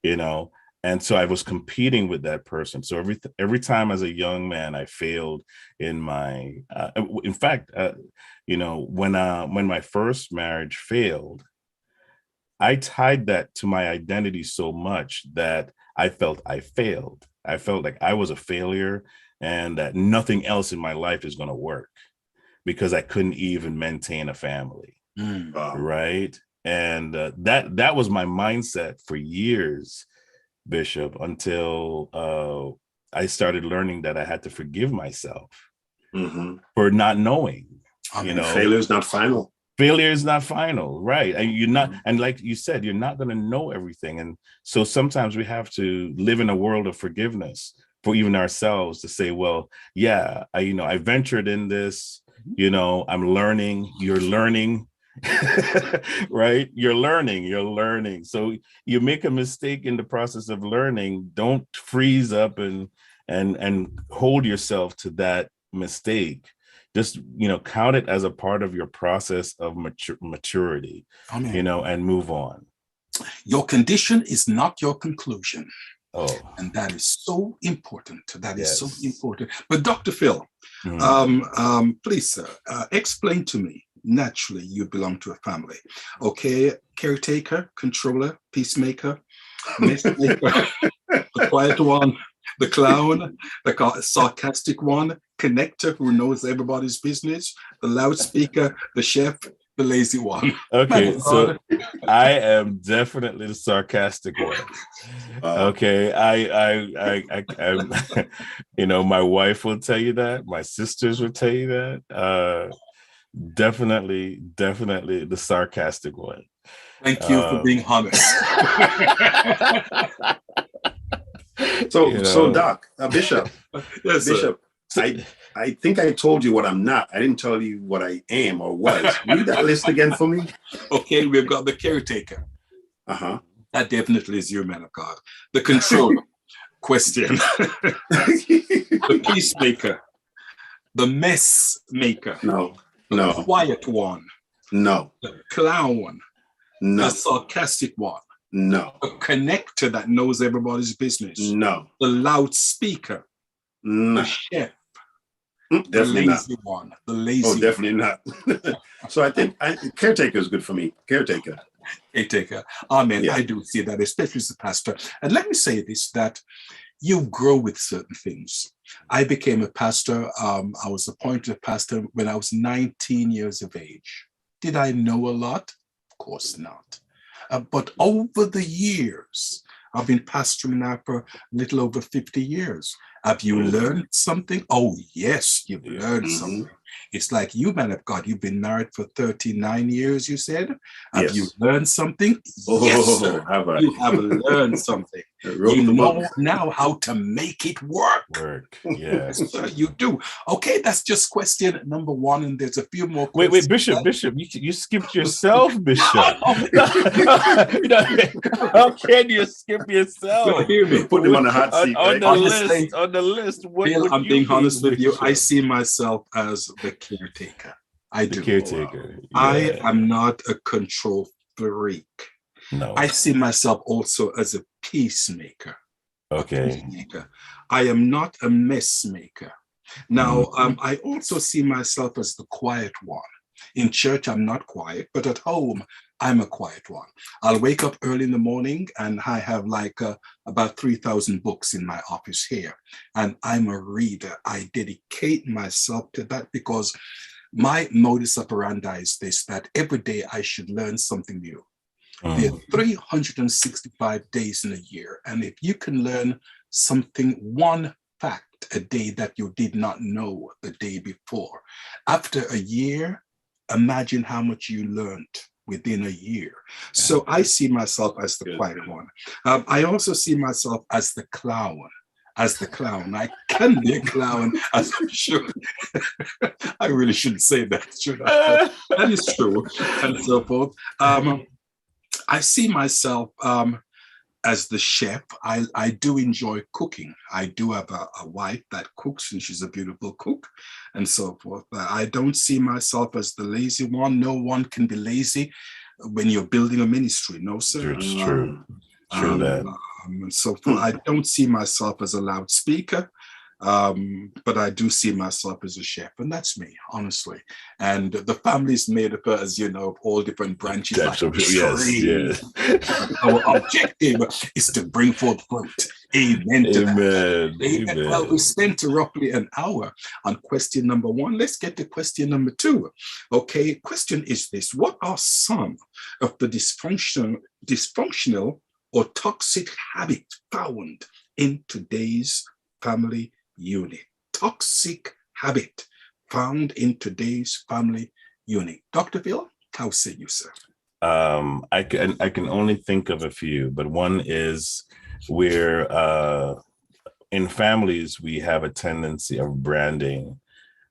And so I was competing with that person. So every time as a young man, I failed in my, in fact, when my first marriage failed, I tied that to my identity so much that I felt I failed. I felt like I was a failure and that nothing else in my life is going to work because I couldn't even maintain a family. Right. And that was my mindset for years, Bishop, until I started learning that I had to forgive myself for not knowing. Failure is not final. Failure is not final, right? And you're not, and like you said, you're not going to know everything. And so sometimes we have to live in a world of forgiveness for even ourselves to say, well, yeah, I ventured in this, I'm learning, you're learning. Right? You're learning. So you make a mistake in the process of learning. Don't freeze up and hold yourself to that mistake. Just, count it as a part of your process of maturity, and move on. Your condition is not your conclusion. Oh, and that is so important. That is so important. But Dr. Phil, please, sir, explain to me. Naturally, you belong to a family. Okay, caretaker, controller, peacemaker, messmaker, the quiet one, the clown, the sarcastic one, connector who knows everybody's business, the loudspeaker, the chef, the lazy one. Okay, so I am definitely the sarcastic one. Okay, I'm my wife will tell you that. My sisters will tell you that. Definitely the sarcastic one. Thank you for being honest. So Doc, Bishop, yes, Bishop, I think I told you what I'm not. I didn't tell you what I am or was. Read that list again for me. Okay, we've got the caretaker. That definitely is you, man of God. The controller. Question. The peacemaker. The mess maker. No. The quiet one. No. The clown. No. The sarcastic one. No. The connector that knows everybody's business. No. The loudspeaker. No. The chef. Definitely the lazy not. one. The lazy Oh, definitely not. So I think caretaker is good for me. Caretaker. Amen. Yeah. I do see that, especially as a pastor. And let me say this, that you grow with certain things. I became a pastor. I was appointed a pastor when I was 19 years of age. Did I know a lot? Of course not. But over the years, I've been pastoring now for a little over 50 years. Have you learned something? Oh, yes, you've learned something. It's like you, man of God, you've been married for 39 years, you said. Have you learned something? Yes, sir. You have learned something. You know now how to make it work. Yes. Sir, you do. Okay, that's just question number one, and there's a few more questions. Wait, Bishop, you skipped yourself, Bishop. How can you skip yourself? Well, hear me. Put him on the hot seat. On the list. Bill, I'm being honest with you. I see myself as the caretaker. I do. Caretaker. Yeah. I am not a control freak. No. I see myself also as a peacemaker. Okay. I am not a mess maker. Now, I also see myself as the quiet one. In church, I'm not quiet, but at home, I'm a quiet one. I'll wake up early in the morning and I have like about 3,000 books in my office here. And I'm a reader. I dedicate myself to that because my modus operandi is this, that every day I should learn something new. There are 365 days in a year. And if you can learn something, one fact a day that you did not know the day before, after a year, imagine how much you learned within a year. So I see myself as the quiet one. I also see myself as the clown. as the clown. I can be a clown, as I'm sure. I really shouldn't say that, should I? That is true, and so forth. I see myself as the chef. I do enjoy cooking. I do have a wife that cooks, and she's a beautiful cook, and so forth. I don't see myself as the lazy one. No one can be lazy when you're building a ministry. No, sir. It's true. True that. So I don't see myself as a loudspeaker, but I do see myself as a chef, and that's me, honestly. And the family is made up, as you know, of all different branches. Like yes. Our objective is to bring forth fruit. Amen to that. Amen. Well, we spent roughly an hour on question number 1. Let's get to question number 2. Okay, question is this: what are some of the dysfunctional or toxic habits found in today's family unit? Toxic habit found in today's family unit. Dr. Phil, how say you, sir? I can only think of a few, but one is where in families we have a tendency of branding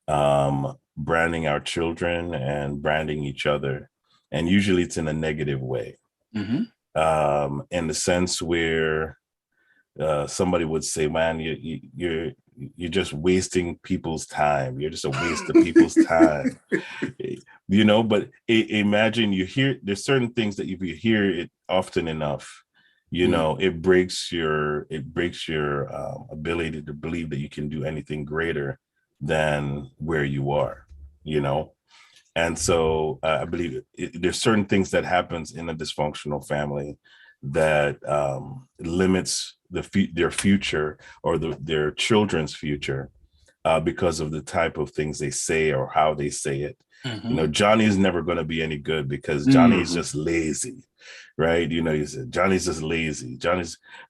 our children and branding each other, and usually it's in a negative way. Mm-hmm. In the sense where somebody would say, "Man, you're just wasting people's time. You're just a waste of people's time." But imagine there's certain things that if you hear it often enough, it breaks your ability to believe that you can do anything greater than where you are, And so I believe there's certain things that happens in a dysfunctional family that limits their future or their children's future because of the type of things they say or how they say it. Mm-hmm. Johnny is never going to be any good because Johnny is just lazy, right? You said Johnny's just lazy.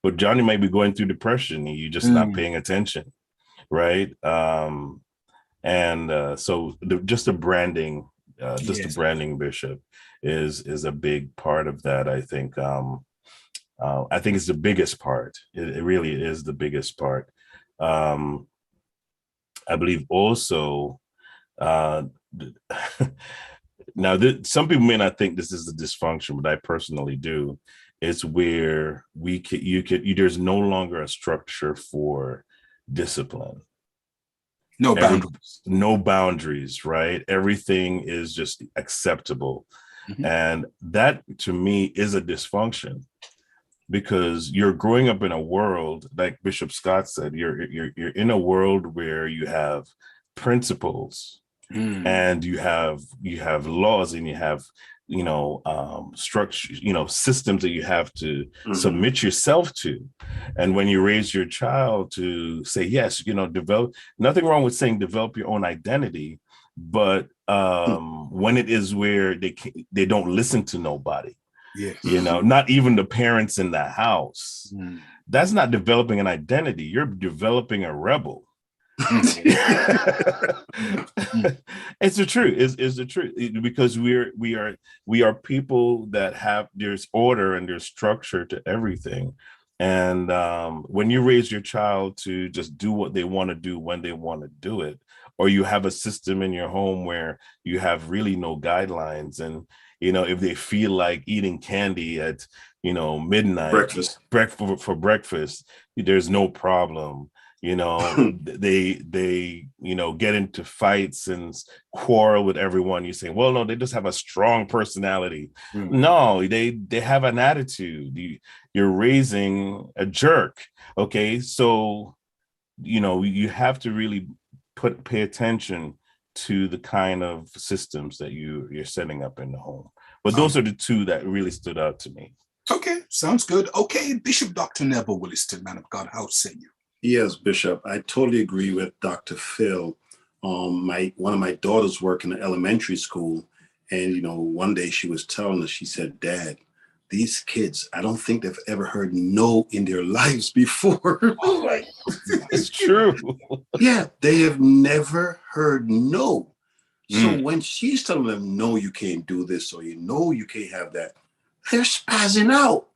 But Johnny might be going through depression and you're just not paying attention, right? So just the branding, the branding, Bishop, is a big part of that. I think. I think it's the biggest part. It really is the biggest part. I believe also. Now, some people may not think this is a dysfunction, but I personally do. It's where there's no longer a structure for discipline. No boundaries. No boundaries, right? Everything is just acceptable. Mm-hmm. And that, to me, is a dysfunction because you're growing up in a world, like Bishop Scott said, you're in a world where you have principles and you have laws and you have structure, systems that you have to submit yourself to. And when you raise your child to say, yes, develop, nothing wrong with saying develop your own identity, but when it is where they don't listen to nobody, not even the parents in the house, that's not developing an identity. You're developing a rebel. It's the truth. It's the truth because we are people that there's order and there's structure to everything. And when you raise your child to just do what they want to do when they want to do it, or you have a system in your home where you have really no guidelines, and if they feel like eating candy at midnight, breakfast for breakfast, there's no problem. They get into fights and quarrel with everyone. You say, well, no, they just have a strong personality. No, they have an attitude. You're raising a jerk. Okay, so you have to really pay attention to the kind of systems that you're setting up in the home. But those are the two that really stood out to me. Okay, sounds good. Okay, Bishop Dr. Neville Wolliston, man of God, how say you? Yes, Bishop, I totally agree with Dr. Phil. One of my daughters work in an elementary school, and one day she was telling us, she said, "Dad, these kids, I don't think they've ever heard no in their lives before." Like, it's true. Yeah, they have never heard no. So when she's telling them, no, you can't do this, or you can't have that, they're spazzing out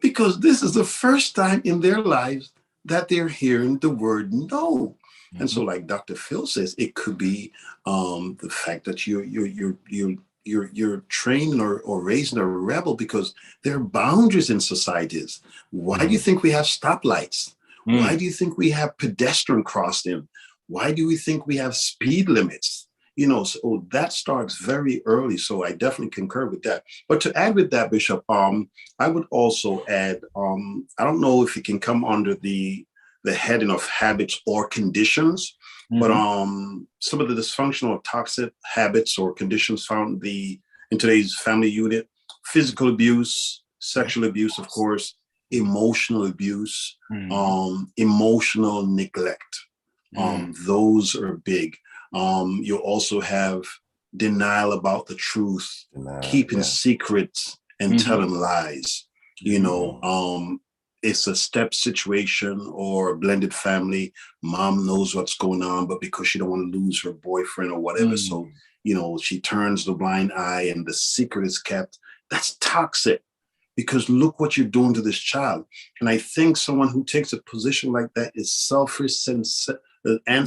because this is the first time in their lives that they're hearing the word no. And so, like Dr. Phil says, it could be the fact that you're trained or raised a rebel because there are boundaries in societies. Why do you think we have stoplights? Why do you think we have pedestrian crossing? Why do we think we have speed limits? You know, so that starts very early. So I definitely concur with that. But to add with that, Bishop, I would also add, I don't know if it can come under the heading of habits or conditions, but some of the dysfunctional or toxic habits or conditions found in today's family unit: physical abuse, sexual abuse, of course, emotional abuse, emotional neglect. Those are big. You also have denial about the truth, keeping secrets and telling lies. You know, it's a step situation or a blended family. Mom knows what's going on, but because she don't want to lose her boyfriend or whatever, so, you know, she turns the blind eye and the secret is kept. That's toxic, because look what you're doing to this child. And I think someone who takes a position like that is selfish and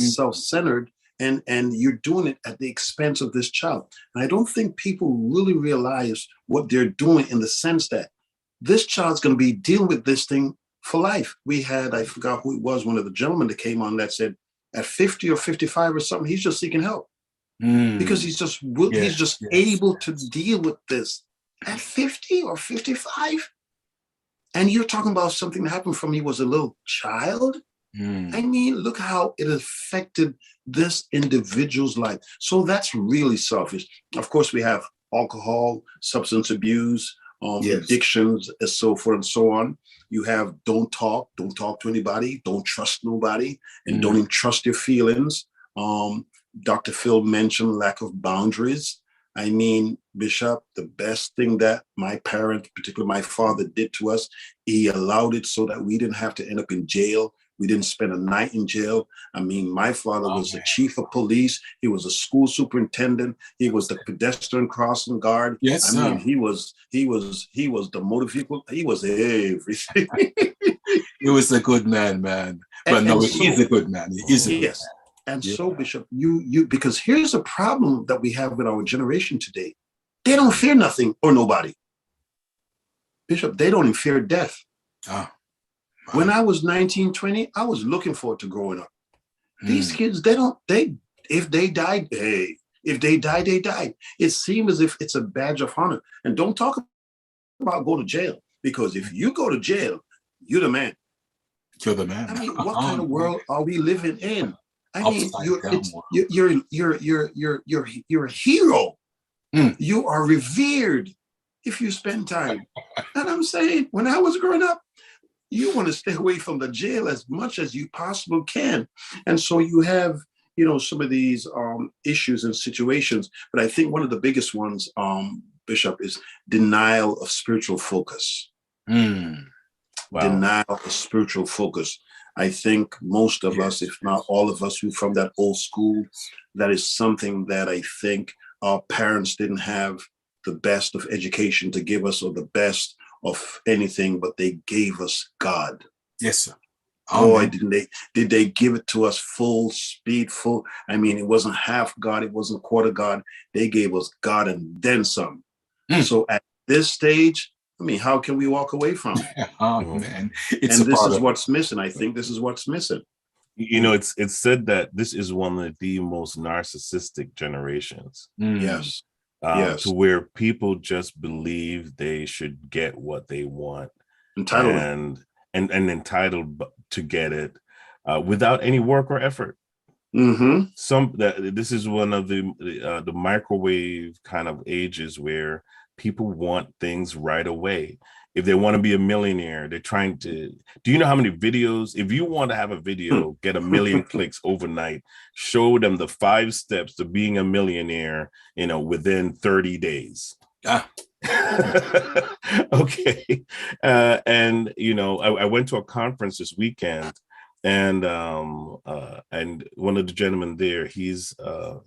self-centered, and you're doing it at the expense of this child. And I don't think people really realize what they're doing, in the sense that this child's going to be dealing with this thing for life. We had, I forgot who it was, one of the gentlemen that came on that said at 50 or 55 or something, he's just seeking help because he's just able to deal with this at 50 or 55. And you're talking about something that happened from he was a little child. I mean, look how it affected this individual's life. So that's really selfish. Of course, we have alcohol, substance abuse, addictions, and so forth and so on. You have don't talk to anybody, don't trust nobody, and don't even trust your feelings. Dr. Phil mentioned lack of boundaries. I mean, Bishop, the best thing that my parent, particularly my father, did to us, he allowed it so that we didn't have to end up in jail. We didn't spend a night in jail. I mean, my father was the chief of police. He was a school superintendent. He was the pedestrian crossing guard. Yes, I mean, he was the motor vehicle. He was everything. He was a good man. But no, he's a good man. He is a good man. And so, Bishop, you because here's a problem that we have with our generation today. They don't fear nothing or nobody. Bishop, they don't even fear death. When I was 19, 20, I was looking forward to growing up. These kids, if they died, hey, if they died, they died. It seems as if it's a badge of honor. And don't talk about go to jail, because if you go to jail, you're the man. You're the man. I mean, what kind of world are we living in? I mean, you're a hero. You are revered if you spend time. And I'm saying, when I was growing up, you want to stay away from the jail as much as you possibly can. And so you have, you know, some of these issues and situations. But I think one of the biggest ones, Bishop, is denial of spiritual focus. Wow. Denial of spiritual focus. I think most of us, if not all of us, who from that old school, that is something that I think our parents didn't have the best of education to give us, or the best of anything, but they gave us God. Yes, sir. Boy, did they give it to us full speed, full. I mean, it wasn't half God, it wasn't quarter God. They gave us God and then some. So at this stage, I mean, how can we walk away from it? Man, and this is what's missing. I think this is what's missing. You know, it's said that this is one of the most narcissistic generations. Yes. To where people just believe they should get what they want, entitled and entitled to get it without any work or effort. This is one of the microwave kind of ages where people want things right away. If they want to be a millionaire, they're trying to. Do you know how many videos? If you want to have a video get 1 million clicks overnight, show them the 5 steps to being a millionaire, you know, within 30 days. Okay. And you know, I went to a conference this weekend, and one of the gentlemen there, he's a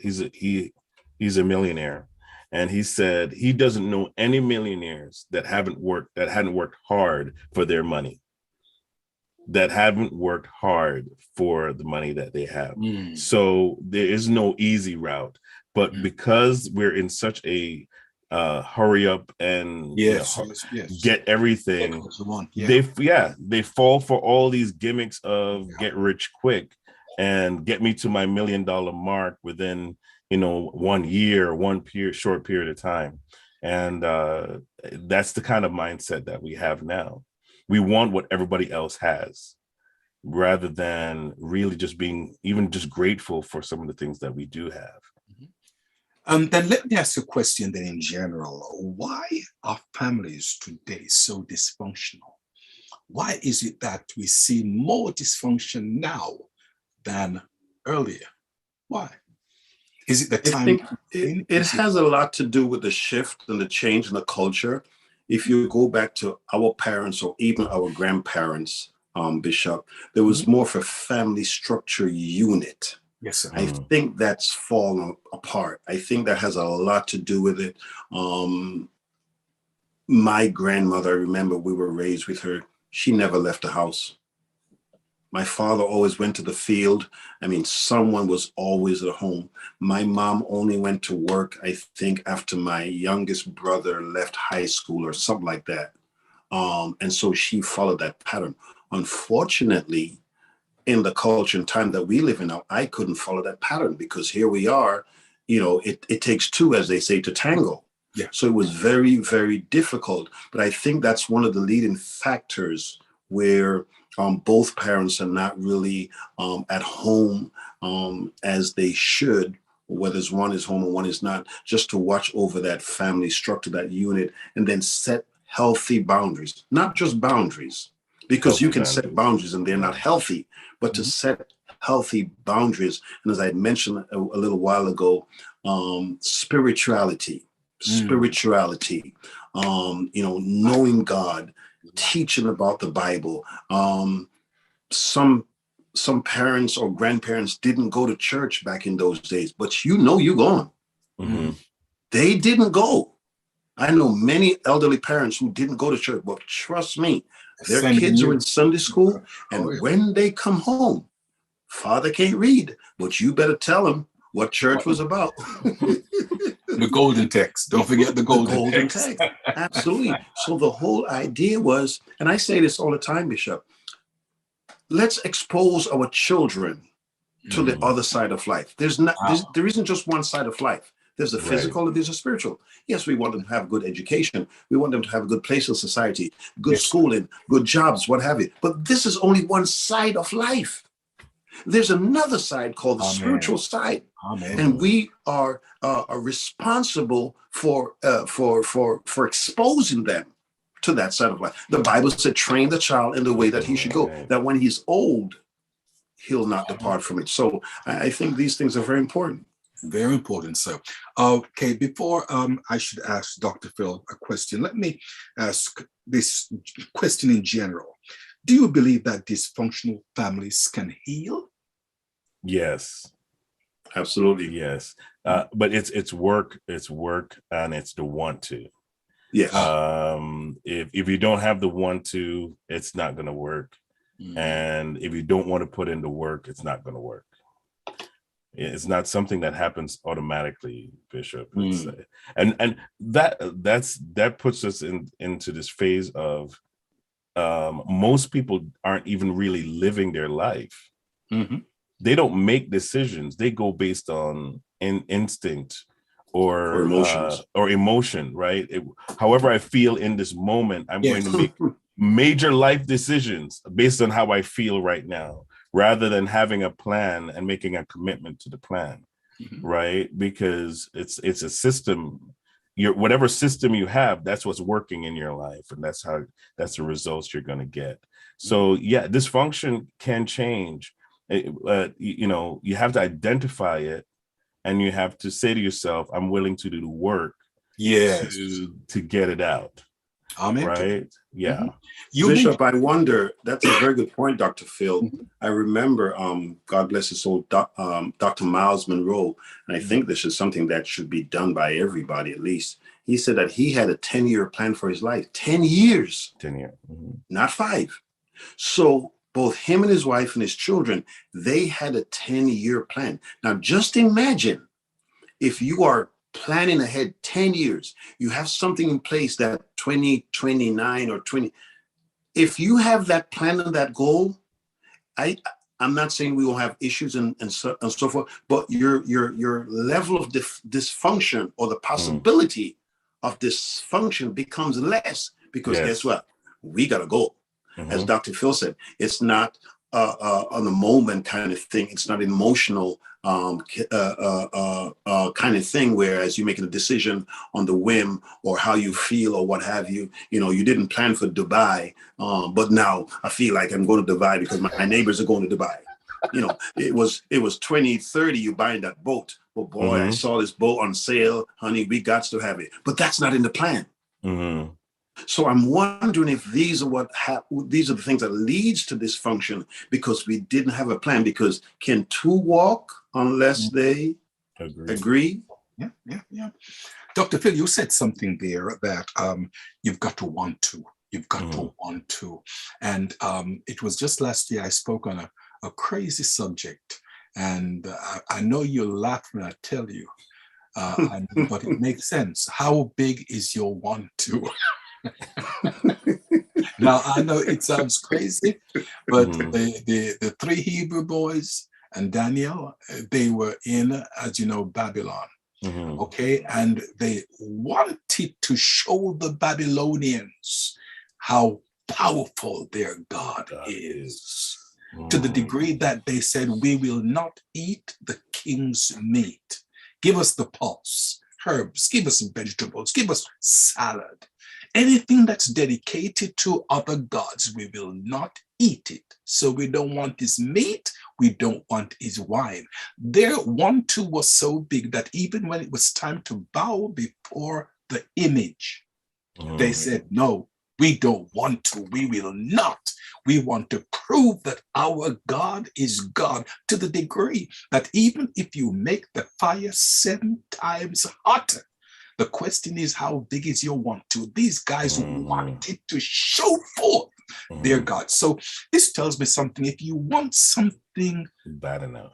millionaire. And he said he doesn't know any millionaires that hadn't worked hard for their money. that haven't worked hard for the money that they have. Mm. So there is no easy route. But because we're in such a hurry up and Yes. get everything, they fall for all these gimmicks of get rich quick and get me to my $1 million mark within 1 year, short period of time. And that's the kind of mindset that we have now. We want what everybody else has, rather than really just being even just grateful for some of the things that we do have. Then let me ask you a question then in general. Why are families today so dysfunctional? Why is it that we see more dysfunction now than earlier? Why? Is it the time? I think it has a lot to do with the shift and the change in the culture. If you go back to our parents or even our grandparents, Bishop, there was more of a family structure unit. Yes, sir. I think that's fallen apart. I think that has a lot to do with it. My grandmother, I remember we were raised with her. She never left the house. My father always went to the field. I mean, someone was always at home. My mom only went to work, I think, after my youngest brother left high school or something like that. And so she followed that pattern. Unfortunately, in the culture and time that we live in now, I couldn't follow that pattern because here we are, it takes two, as they say, to tango. Yeah. So it was very, very difficult. But I think that's one of the leading factors where both parents are not really at home as they should, whether one is home and one is not, just to watch over that family structure, that unit, and then set healthy boundaries, not just boundaries, because you can set boundaries and they're not healthy, but to set healthy boundaries. And as I mentioned a little while ago, spirituality, knowing God, teaching about the Bible. Some parents or grandparents didn't go to church back in those days, but you're going. They didn't go. I know many elderly parents who didn't go to church, but trust me, their kids are in Sunday school, and when they come home, Father can't read, but you better tell him what church was about. The golden text. Don't forget the golden text. Absolutely. So the whole idea was, and I say this all the time, Bishop, let's expose our children to the other side of life. There isn't just one side of life. There's a physical and there's a spiritual. Yes, we want them to have good education. We want them to have a good place in society, good schooling, good jobs, what have you. But this is only one side of life. There's another side called the spiritual side. And we are responsible for exposing them to that side of life. The Bible said, train the child in the way that he should go, that when he's old, he'll not depart from it. So I think these things are very important. Very important, sir. Okay, before I should ask Dr. Phil a question, let me ask this question in general. Do you believe that dysfunctional families can heal? Yes. Absolutely. Yes. But it's work, and it's the want to. Yes. If you don't have the want to, it's not going to work. And if you don't want to put in the work, it's not going to work. It's not something that happens automatically, Bishop. And that puts us into this phase of most people aren't even really living their life. They don't make decisions. They go based on instinct or emotions, or emotion, right? However I feel in this moment, I'm going to make major life decisions based on how I feel right now, rather than having a plan and making a commitment to the plan, right? Because it's a system. Whatever system you have, that's what's working in your life, and that's the results you're going to get. So yeah, dysfunction can change. You have to identify it, and you have to say to yourself, I'm willing to do the work to get it out. Amen. Right? Yeah. Bishop, I wonder, that's a very good point, Dr. Phil. I remember, God bless his soul, Dr. Miles Monroe, and I think this is something that should be done by everybody at least. He said that he had a 10-year plan for his life. 10 years. 10 years. Not 5. So both him and his wife and his children, they had a 10-year plan. Now, just imagine if you are planning ahead 10 years, you have something in place that 2029 or 20, if you have that plan and that goal, I'm not saying we will have issues and so forth, but your level of dysfunction or the possibility of dysfunction becomes less, because guess what? We got a goal. As Dr. Phil said, it's not on the moment kind of thing. It's not an emotional kind of thing, whereas you're making a decision on the whim or how you feel or what have you. You know, you didn't plan for Dubai, but now I feel like I'm going to Dubai because my neighbors are going to Dubai. You know, it was 2030, you buying that boat. Well, boy, I saw this boat on sale, honey, we got to have it. But that's not in the plan. So I'm wondering if these are the things that leads to dysfunction, because we didn't have a plan. Because can two walk unless they agree? Yeah. Dr. Phil, you said something there that you've got to want to. You've got to want to. And it was just last year I spoke on a crazy subject. And I know you'll laugh when I tell you, but it makes sense. How big is your want to? Now, I know it sounds crazy, but the three Hebrew boys and Daniel, they were in, as you know, Babylon. Okay, and they wanted to show the Babylonians how powerful their God is, to the degree that they said, we will not eat the king's meat. Give us the pulse, herbs, give us vegetables, give us salad. Anything that's dedicated to other gods, we will not eat it. So we don't want his meat, we don't want his wine. Their want-to was so big that even when it was time to bow before the image, they said, no, we don't want to, we will not. We want to prove that our God is God, to the degree that even if you make the fire 7 times hotter, the question is, how big is your want to? These guys wanted to show forth their God. So this tells me something. If you want something bad enough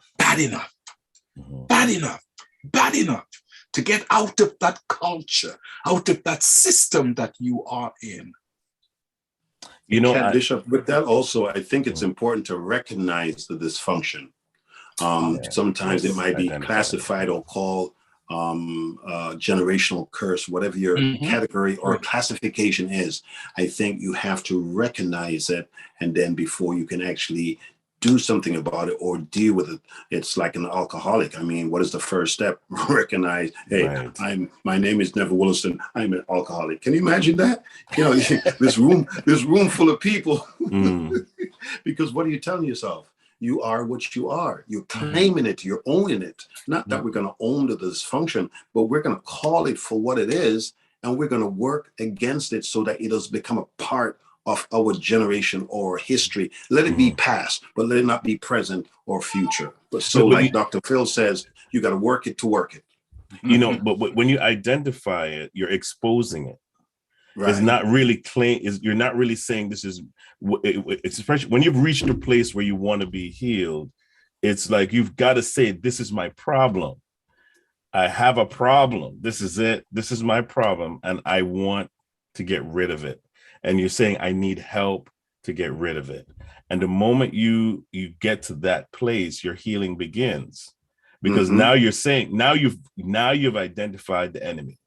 to get out of that culture, out of that system that you are in. You know, Bishop, with that also, I think it's important to recognize the dysfunction. Sometimes it might be classified or called generational curse, whatever your category or classification is. I think you have to recognize it, and then before you can actually do something about it or deal with it. It's like an alcoholic. I mean, what is the first step? Recognize, hey, my name is Neville Wolliston. I'm an alcoholic. Can you imagine that? You know, this room full of people. Because what are you telling yourself? You are what you are. You're claiming it. You're owning it. Not that we're going to own the dysfunction, but we're going to call it for what it is, and we're going to work against it so that it does become a part of our generation or history. Let it be past, but let it not be present or future. But like Dr. Phil says, you got to work it to work it. You know, but when you identify it, you're exposing it. Right. It's not really you're not really saying this is. It's especially when you've reached a place where you want to be healed. It's like you've got to say, "This is my problem. I have a problem. This is it. This is my problem, and I want to get rid of it." And you're saying, "I need help to get rid of it." And the moment you get to that place, your healing begins, because now you're saying now you've identified the enemy.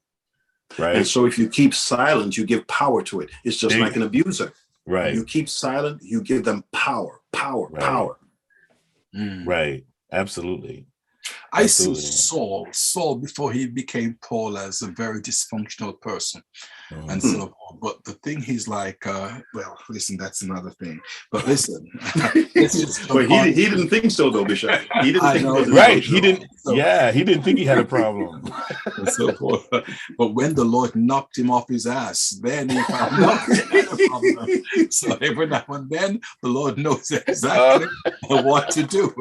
Right. And so if you keep silent, you give power to it. It's just like an abuser. Right. You keep silent, you give them power. Right. Absolutely. I see Saul before he became Paul as a very dysfunctional person and so forth. But the thing he's like, well, listen, that's another thing. But listen, well, he didn't think so, though, Bishop. He didn't think so. Right. He didn't. So, yeah, he didn't think he had a problem. And so forth. But when the Lord knocked him off his ass, then he found out he had a problem. So every now and then, the Lord knows exactly what to do.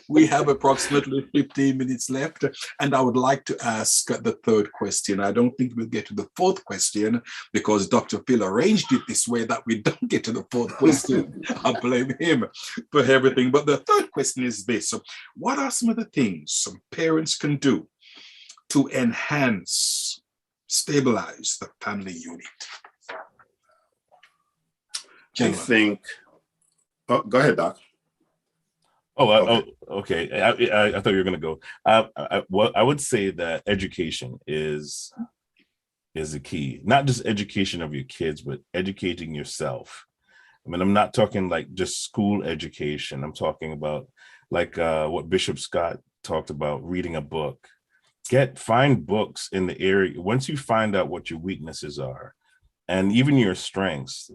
We have approximately 15 minutes left, and I would like to ask the third question. I don't think we'll get to the fourth question, Lucien, because Dr. Phil arranged it this way that we don't get to the fourth question. I blame him for everything. But the third question is this. What are some of the things some parents can do to enhance, stabilize the family unit? I think, go ahead, Doc. Okay. I thought you were going to go. I would say that education is the key. Not just education of your kids, but educating yourself. I mean, I'm not talking like just school education. I'm talking about like what Bishop Scott talked about, reading a book. Find books in the area. Once you find out what your weaknesses are, and even your strengths,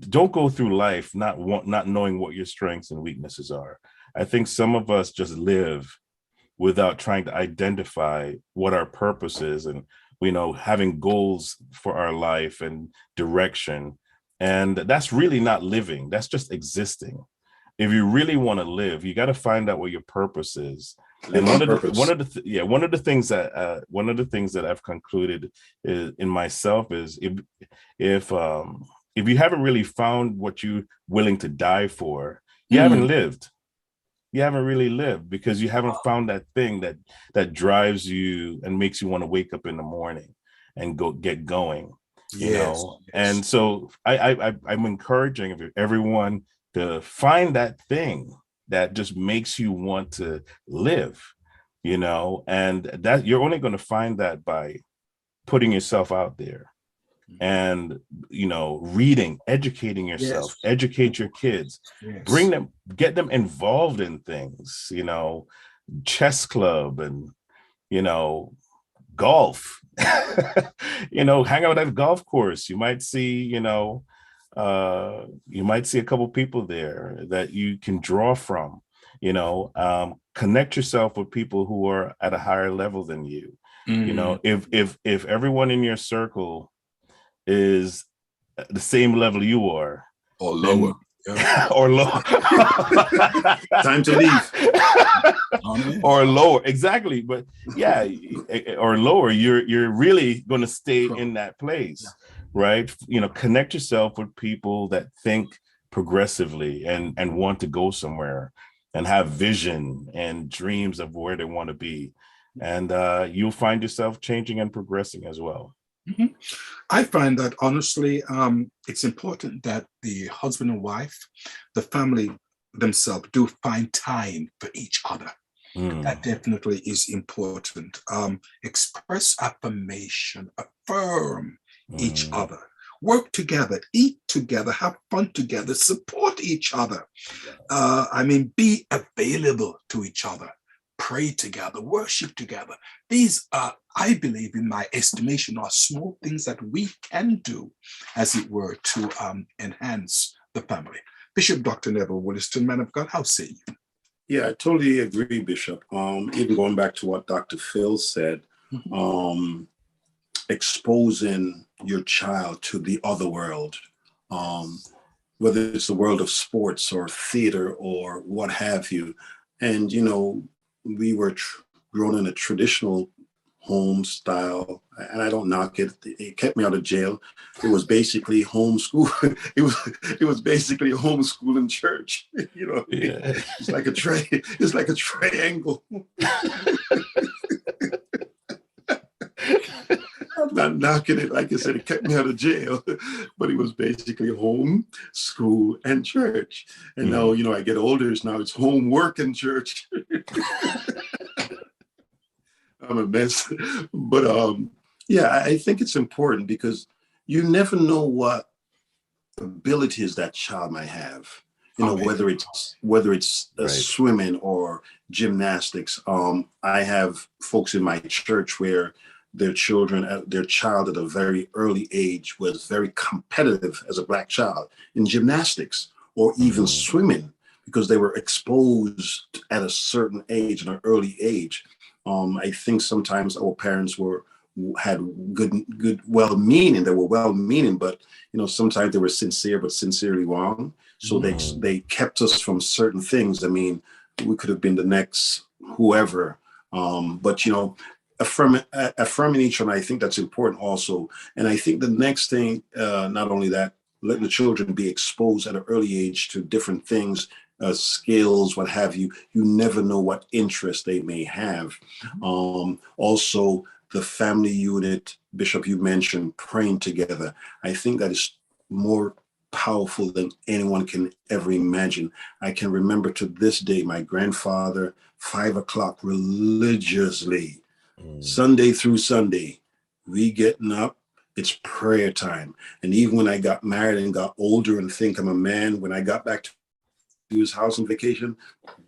don't go through life not knowing what your strengths and weaknesses are. I think some of us just live without trying to identify what our purpose is, and having goals for our life and direction. And that's really not living. That's just existing. If you really want to live, you got to find out what your purpose is. And one of the things that I've concluded in myself is if you haven't really found what you're willing to die for, you haven't lived. You haven't really lived, because you haven't found that thing that drives you and makes you want to wake up in the morning and get going. Yes. And so I'm encouraging everyone to find that thing that just makes you want to live, and that you're only going to find that by putting yourself out there and, reading, educating yourself, educate your kids, get them involved in things, chess club and, golf, hang out at a golf course. You might see, a couple people there that you can draw from, connect yourself with people who are at a higher level than you. If everyone in your circle is at the same level you are, or lower, or low. Time to leave. Or lower, exactly. But or lower, you're really going to stay in that place, right? Connect yourself with people that think progressively and want to go somewhere and have vision and dreams of where they want to be, and you'll find yourself changing and progressing as well. Mm-hmm. I find that honestly, it's important that the husband and wife, the family themselves, do find time for each other. That definitely is important. Express affirmation, affirm each other, work together, eat together, have fun together, support each other. Be available to each other. Pray together, worship together. These are, I believe, in my estimation, are small things that we can do, as it were, to enhance the family. Bishop Dr. Neville Wolliston, man of God, how say you? Yeah, I totally agree, Bishop. Even going back to what Dr. Phil said, exposing your child to the other world, whether it's the world of sports or theater or what have you. And, we were grown in a traditional home style, and I don't knock it. It kept me out of jail. It was basically homeschool. It was basically homeschool in church. It's like a triangle. I'm not knocking it. Like I said, it kept me out of jail, but it was basically home, school, and church. And now, I get older. Now it's homework and church. I'm a mess. But I think it's important because you never know what abilities that child might have. Whether it's swimming or gymnastics. I have folks in my church where their child at a very early age was very competitive as a Black child in gymnastics or even swimming, because they were exposed at a certain age, an early age. I think sometimes our parents had good, well-meaning. They were well-meaning, but sometimes they were sincere, but sincerely wrong. So they kept us from certain things. I mean, we could have been the next whoever, but affirming each other. I think that's important also. And I think the next thing, not only that, let the children be exposed at an early age to different things, skills, what have you. You never know what interest they may have. Also, the family unit, Bishop, you mentioned praying together. I think that is more powerful than anyone can ever imagine. I can remember to this day, my grandfather, 5 o'clock religiously, Sunday through Sunday, we getting up, it's prayer time. And even when I got married and got older and think I'm a man, when I got back to his house on vacation,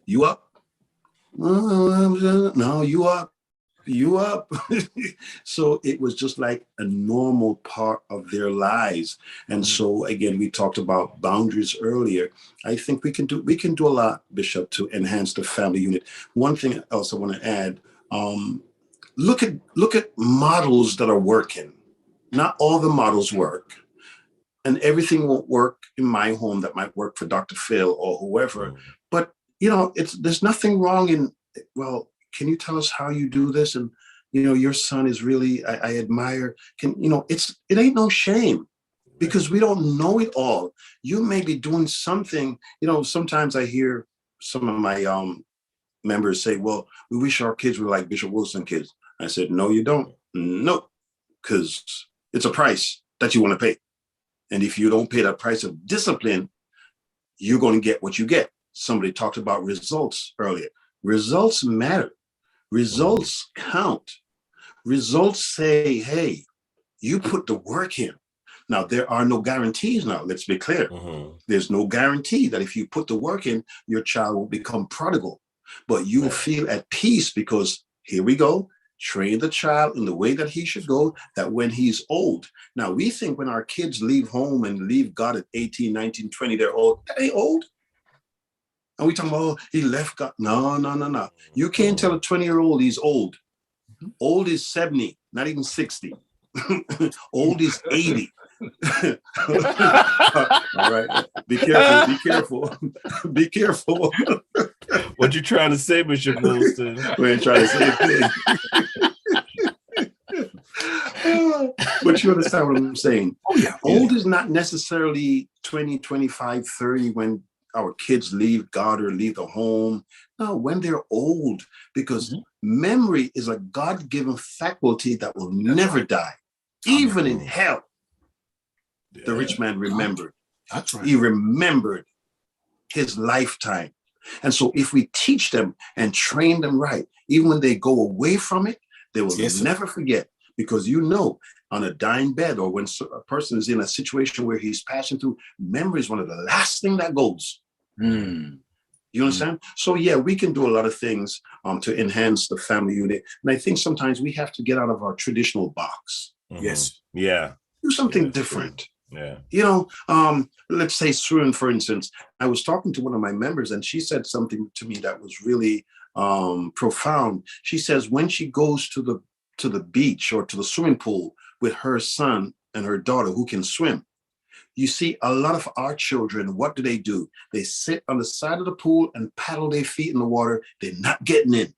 you up? No, you up. You up. So it was just like a normal part of their lives. And so again, we talked about boundaries earlier. I think we can do a lot, Bishop, to enhance the family unit. One thing else I want to add, look at models that are working. Not all the models work, and everything won't work in my home that might work for Dr. Phil or whoever. But there's nothing wrong in, well, can you tell us how you do this? And your son is really, I admire. It ain't no shame, because we don't know it all. You may be doing something. Sometimes I hear some of my members say, "Well, we wish our kids were like Bishop Wolliston kids." I said, "No, you don't. No, because it's a price that you want to pay, and if you don't pay that price of discipline, you're going to get what you get." Somebody talked about results earlier. Results matter. Results count. Results say, hey, you put the work in. Now, there are no guarantees now. Let's be clear. There's no guarantee that if you put the work in, your child will become prodigal. But you will feel at peace because, here we go, train the child in the way that he should go, that when he's old. Now, we think when our kids leave home and leave God at 18, 19, 20, they're old. That ain't old. And we talking about, oh, he left God. No. You can't tell a 20-year-old he's old. Old is 70, not even 60. Old is 80. All right. Be careful. Be careful. What you trying to say, Bishop Wolliston? We ain't trying to say anything. But you understand what I'm saying? Oh, yeah. Old is not necessarily 20, 25, 30 when our kids leave God or leave the home. No, when they're old, because memory is a God-given faculty that will never die. Even in hell, the rich man remembered. That's right. He remembered his lifetime. And so if we teach them and train them right, even when they go away from it, they will never forget. Because on a dying bed or when a person is in a situation where he's passing through, memory is one of the last thing that goes. You understand? So yeah, we can do a lot of things to enhance the family unit. And I think sometimes we have to get out of our traditional box. Yes. Yeah. Do something different. Yeah. Let's say swimming, for instance. I was talking to one of my members and she said something to me that was really profound. She says when she goes to the beach or to the swimming pool with her son and her daughter who can swim, you see a lot of our children, what do? They sit on the side of the pool and paddle their feet in the water. They're not getting in.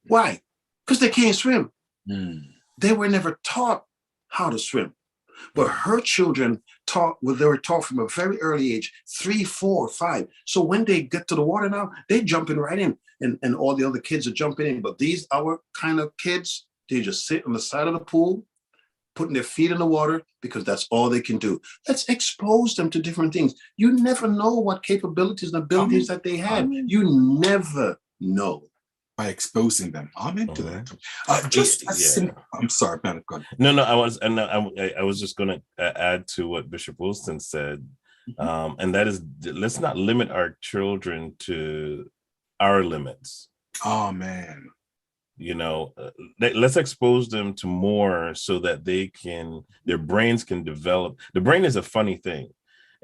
Why? Because they can't swim. They were never taught how to swim. But her children they were taught from a very early age, 3, 4, 5. So when they get to the water now, they're jumping right in. And all the other kids are jumping in. But these, our kind of kids, they just sit on the side of the pool, putting their feet in the water because that's all they can do. Let's expose them to different things. You never know what capabilities and abilities that they have. You never know. By exposing them. I'm into that. I'm sorry, Ben. Go ahead. No, I was just going to add to what Bishop Wolliston said. And that is, let's not limit our children to our limits. Oh, man. Let's expose them to more so that their brains can develop. The brain is a funny thing.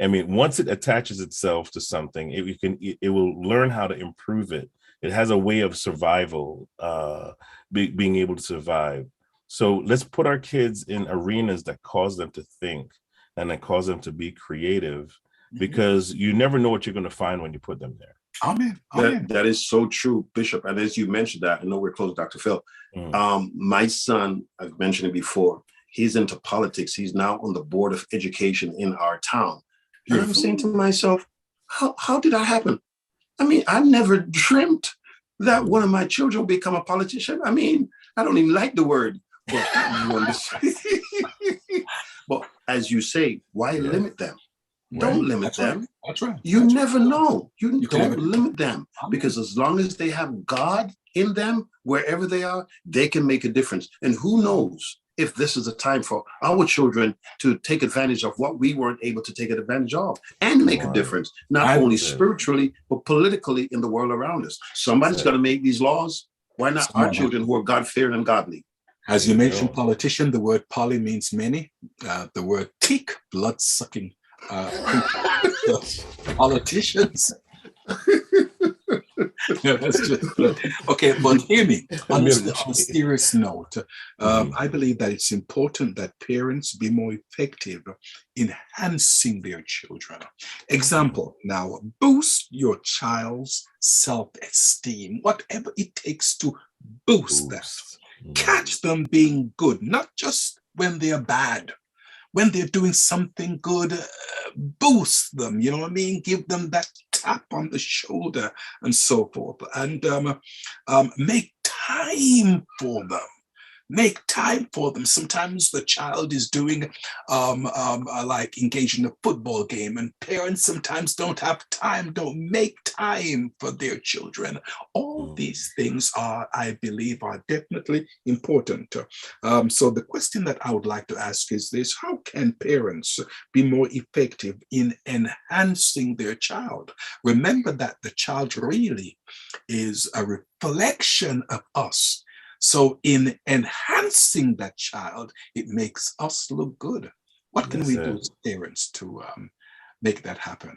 I mean, once it attaches itself to something, it will learn how to improve it. It has a way of survival, being able to survive. So let's put our kids in arenas that cause them to think and that cause them to be creative, because you never know what you're going to find when you put them there. Amen. That is so true, Bishop. And as you mentioned that, I know we're close, Dr. Phil. My son, I've mentioned it before, he's into politics. He's now on the board of education in our town. And I'm saying to myself, how did that happen? I mean, I never dreamt that one of my children would become a politician. I mean, I don't even like the word, but you understand. But as you say, why limit them? Don't limit them. Right. That's right. You That's never know. You don't don't limit them, because as long as they have God in them, wherever they are, they can make a difference. And who knows if this is a time for our children to take advantage of what we weren't able to take advantage of and make a difference, not only spiritually, but politically in the world around us. Somebody's got to make these laws. Why not our children who are God-fearing and godly? As you mentioned, politician, the word poly means many. The word tick, blood-sucking politicians. That's just okay. But hear me. On a serious note, I believe that it's important that parents be more effective in enhancing their children. Example: now, boost your child's self-esteem, whatever it takes to boost that. Catch them being good, not just when they're bad. When they're doing something good, boost them, you know what I mean? Give them that tap on the shoulder and so forth. And make time for them. Make time for them. Sometimes the child is doing like engaged in a football game, and parents sometimes don't have time, don't make time for their children. All these things are, I believe, are definitely important. So the question that I would like to ask is this: how can parents be more effective in enhancing their child? Remember that the child really is a reflection of us. So in enhancing that child, it makes us look good. What can we do as parents to make that happen?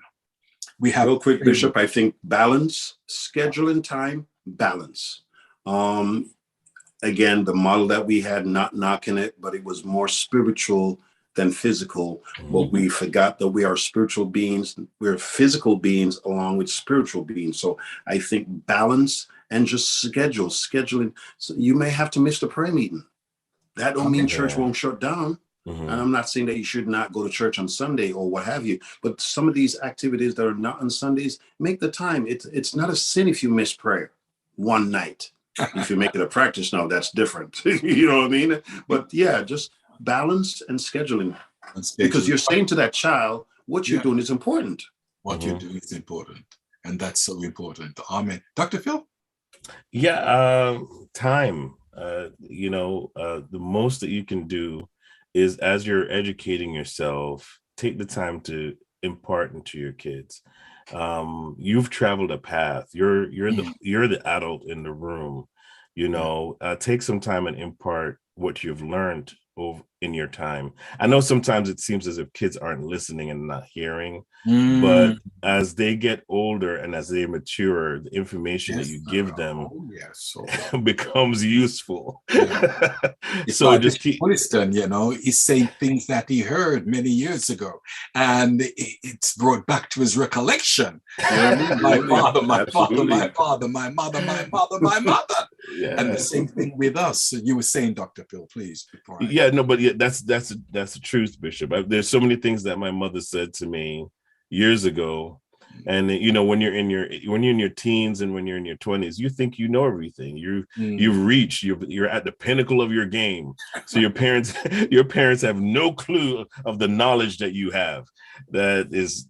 We have real quick, Bishop. I think balance, schedule and time, balance. Again, the model that we had, not knocking it, but it was more spiritual than physical. But we forgot that we are spiritual beings. We're physical beings along with spiritual beings. So I think balance and just scheduling. So you may have to miss the prayer meeting. That don't mean church won't shut down. And I'm not saying that you should not go to church on Sunday or what have you, but some of these activities that are not on Sundays, make the time. It's not a sin if you miss prayer one night. If you make it a practice now, that's different. You know what I mean? But yeah, just balance and scheduling. Because you're saying to that child, what you're doing is important. What you're doing is important. And that's so important. Amen. Dr. Phil? Yeah, time. The most that you can do is, as you're educating yourself, take the time to impart into your kids. You've traveled a path. You're the adult in the room. Take some time and impart what you've learned in your time. I know sometimes it seems as if kids aren't listening and not hearing, but as they get older and as they mature, the information that you give them becomes useful. So just keep Wolliston, he's saying things that he heard many years ago, and it's brought back to his recollection. My father, my father, my father, my mother, my mother, my mother. And the same thing with us. You were saying, Dr. Phil, please. That's the truth, Bishop. There's so many things that my mother said to me years ago, and when you're in your teens and when you're in your 20s, you think you know everything. You're at the pinnacle of your game. So your parents have no clue of the knowledge that you have. That is,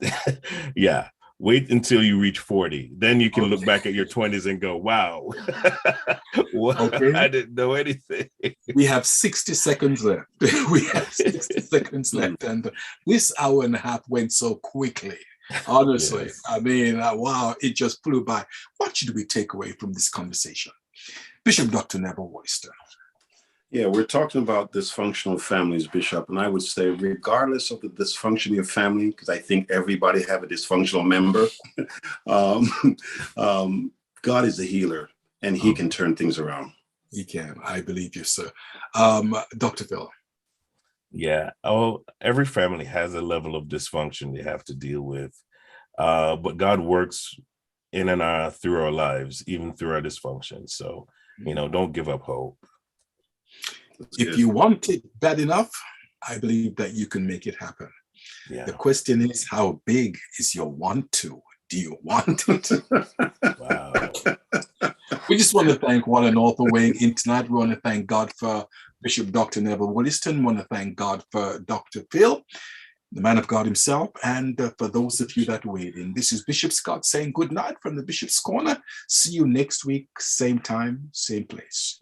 Wait until you reach 40. Then you can look back at your 20s and go, wow, I didn't know anything. We have 60 seconds left. And this hour and a half went so quickly. Honestly, yes. I mean, wow, it just flew by. What should we take away from this conversation? Bishop Dr. Neville Wolliston. Yeah, we're talking about dysfunctional families, Bishop, and I would say regardless of the dysfunction of your family, because I think everybody have a dysfunctional member, God is the healer, and he can turn things around. He can. I believe you, sir. Dr. Phil. Yeah. Every family has a level of dysfunction they have to deal with, but God works in and through our lives, even through our dysfunction. So, don't give up hope. If you want it bad enough, I believe that you can make it happen. Yeah. The question is, how big is your want to? Do you want it? Wow. We just want to thank one and all for weighing in tonight. We want to thank God for Bishop Dr. Neville Wolliston. We want to thank God for Dr. Phil, the man of God himself, and for those of you that weighed in. This is Bishop Scott saying good night from the Bishop's Corner. See you next week, same time, same place.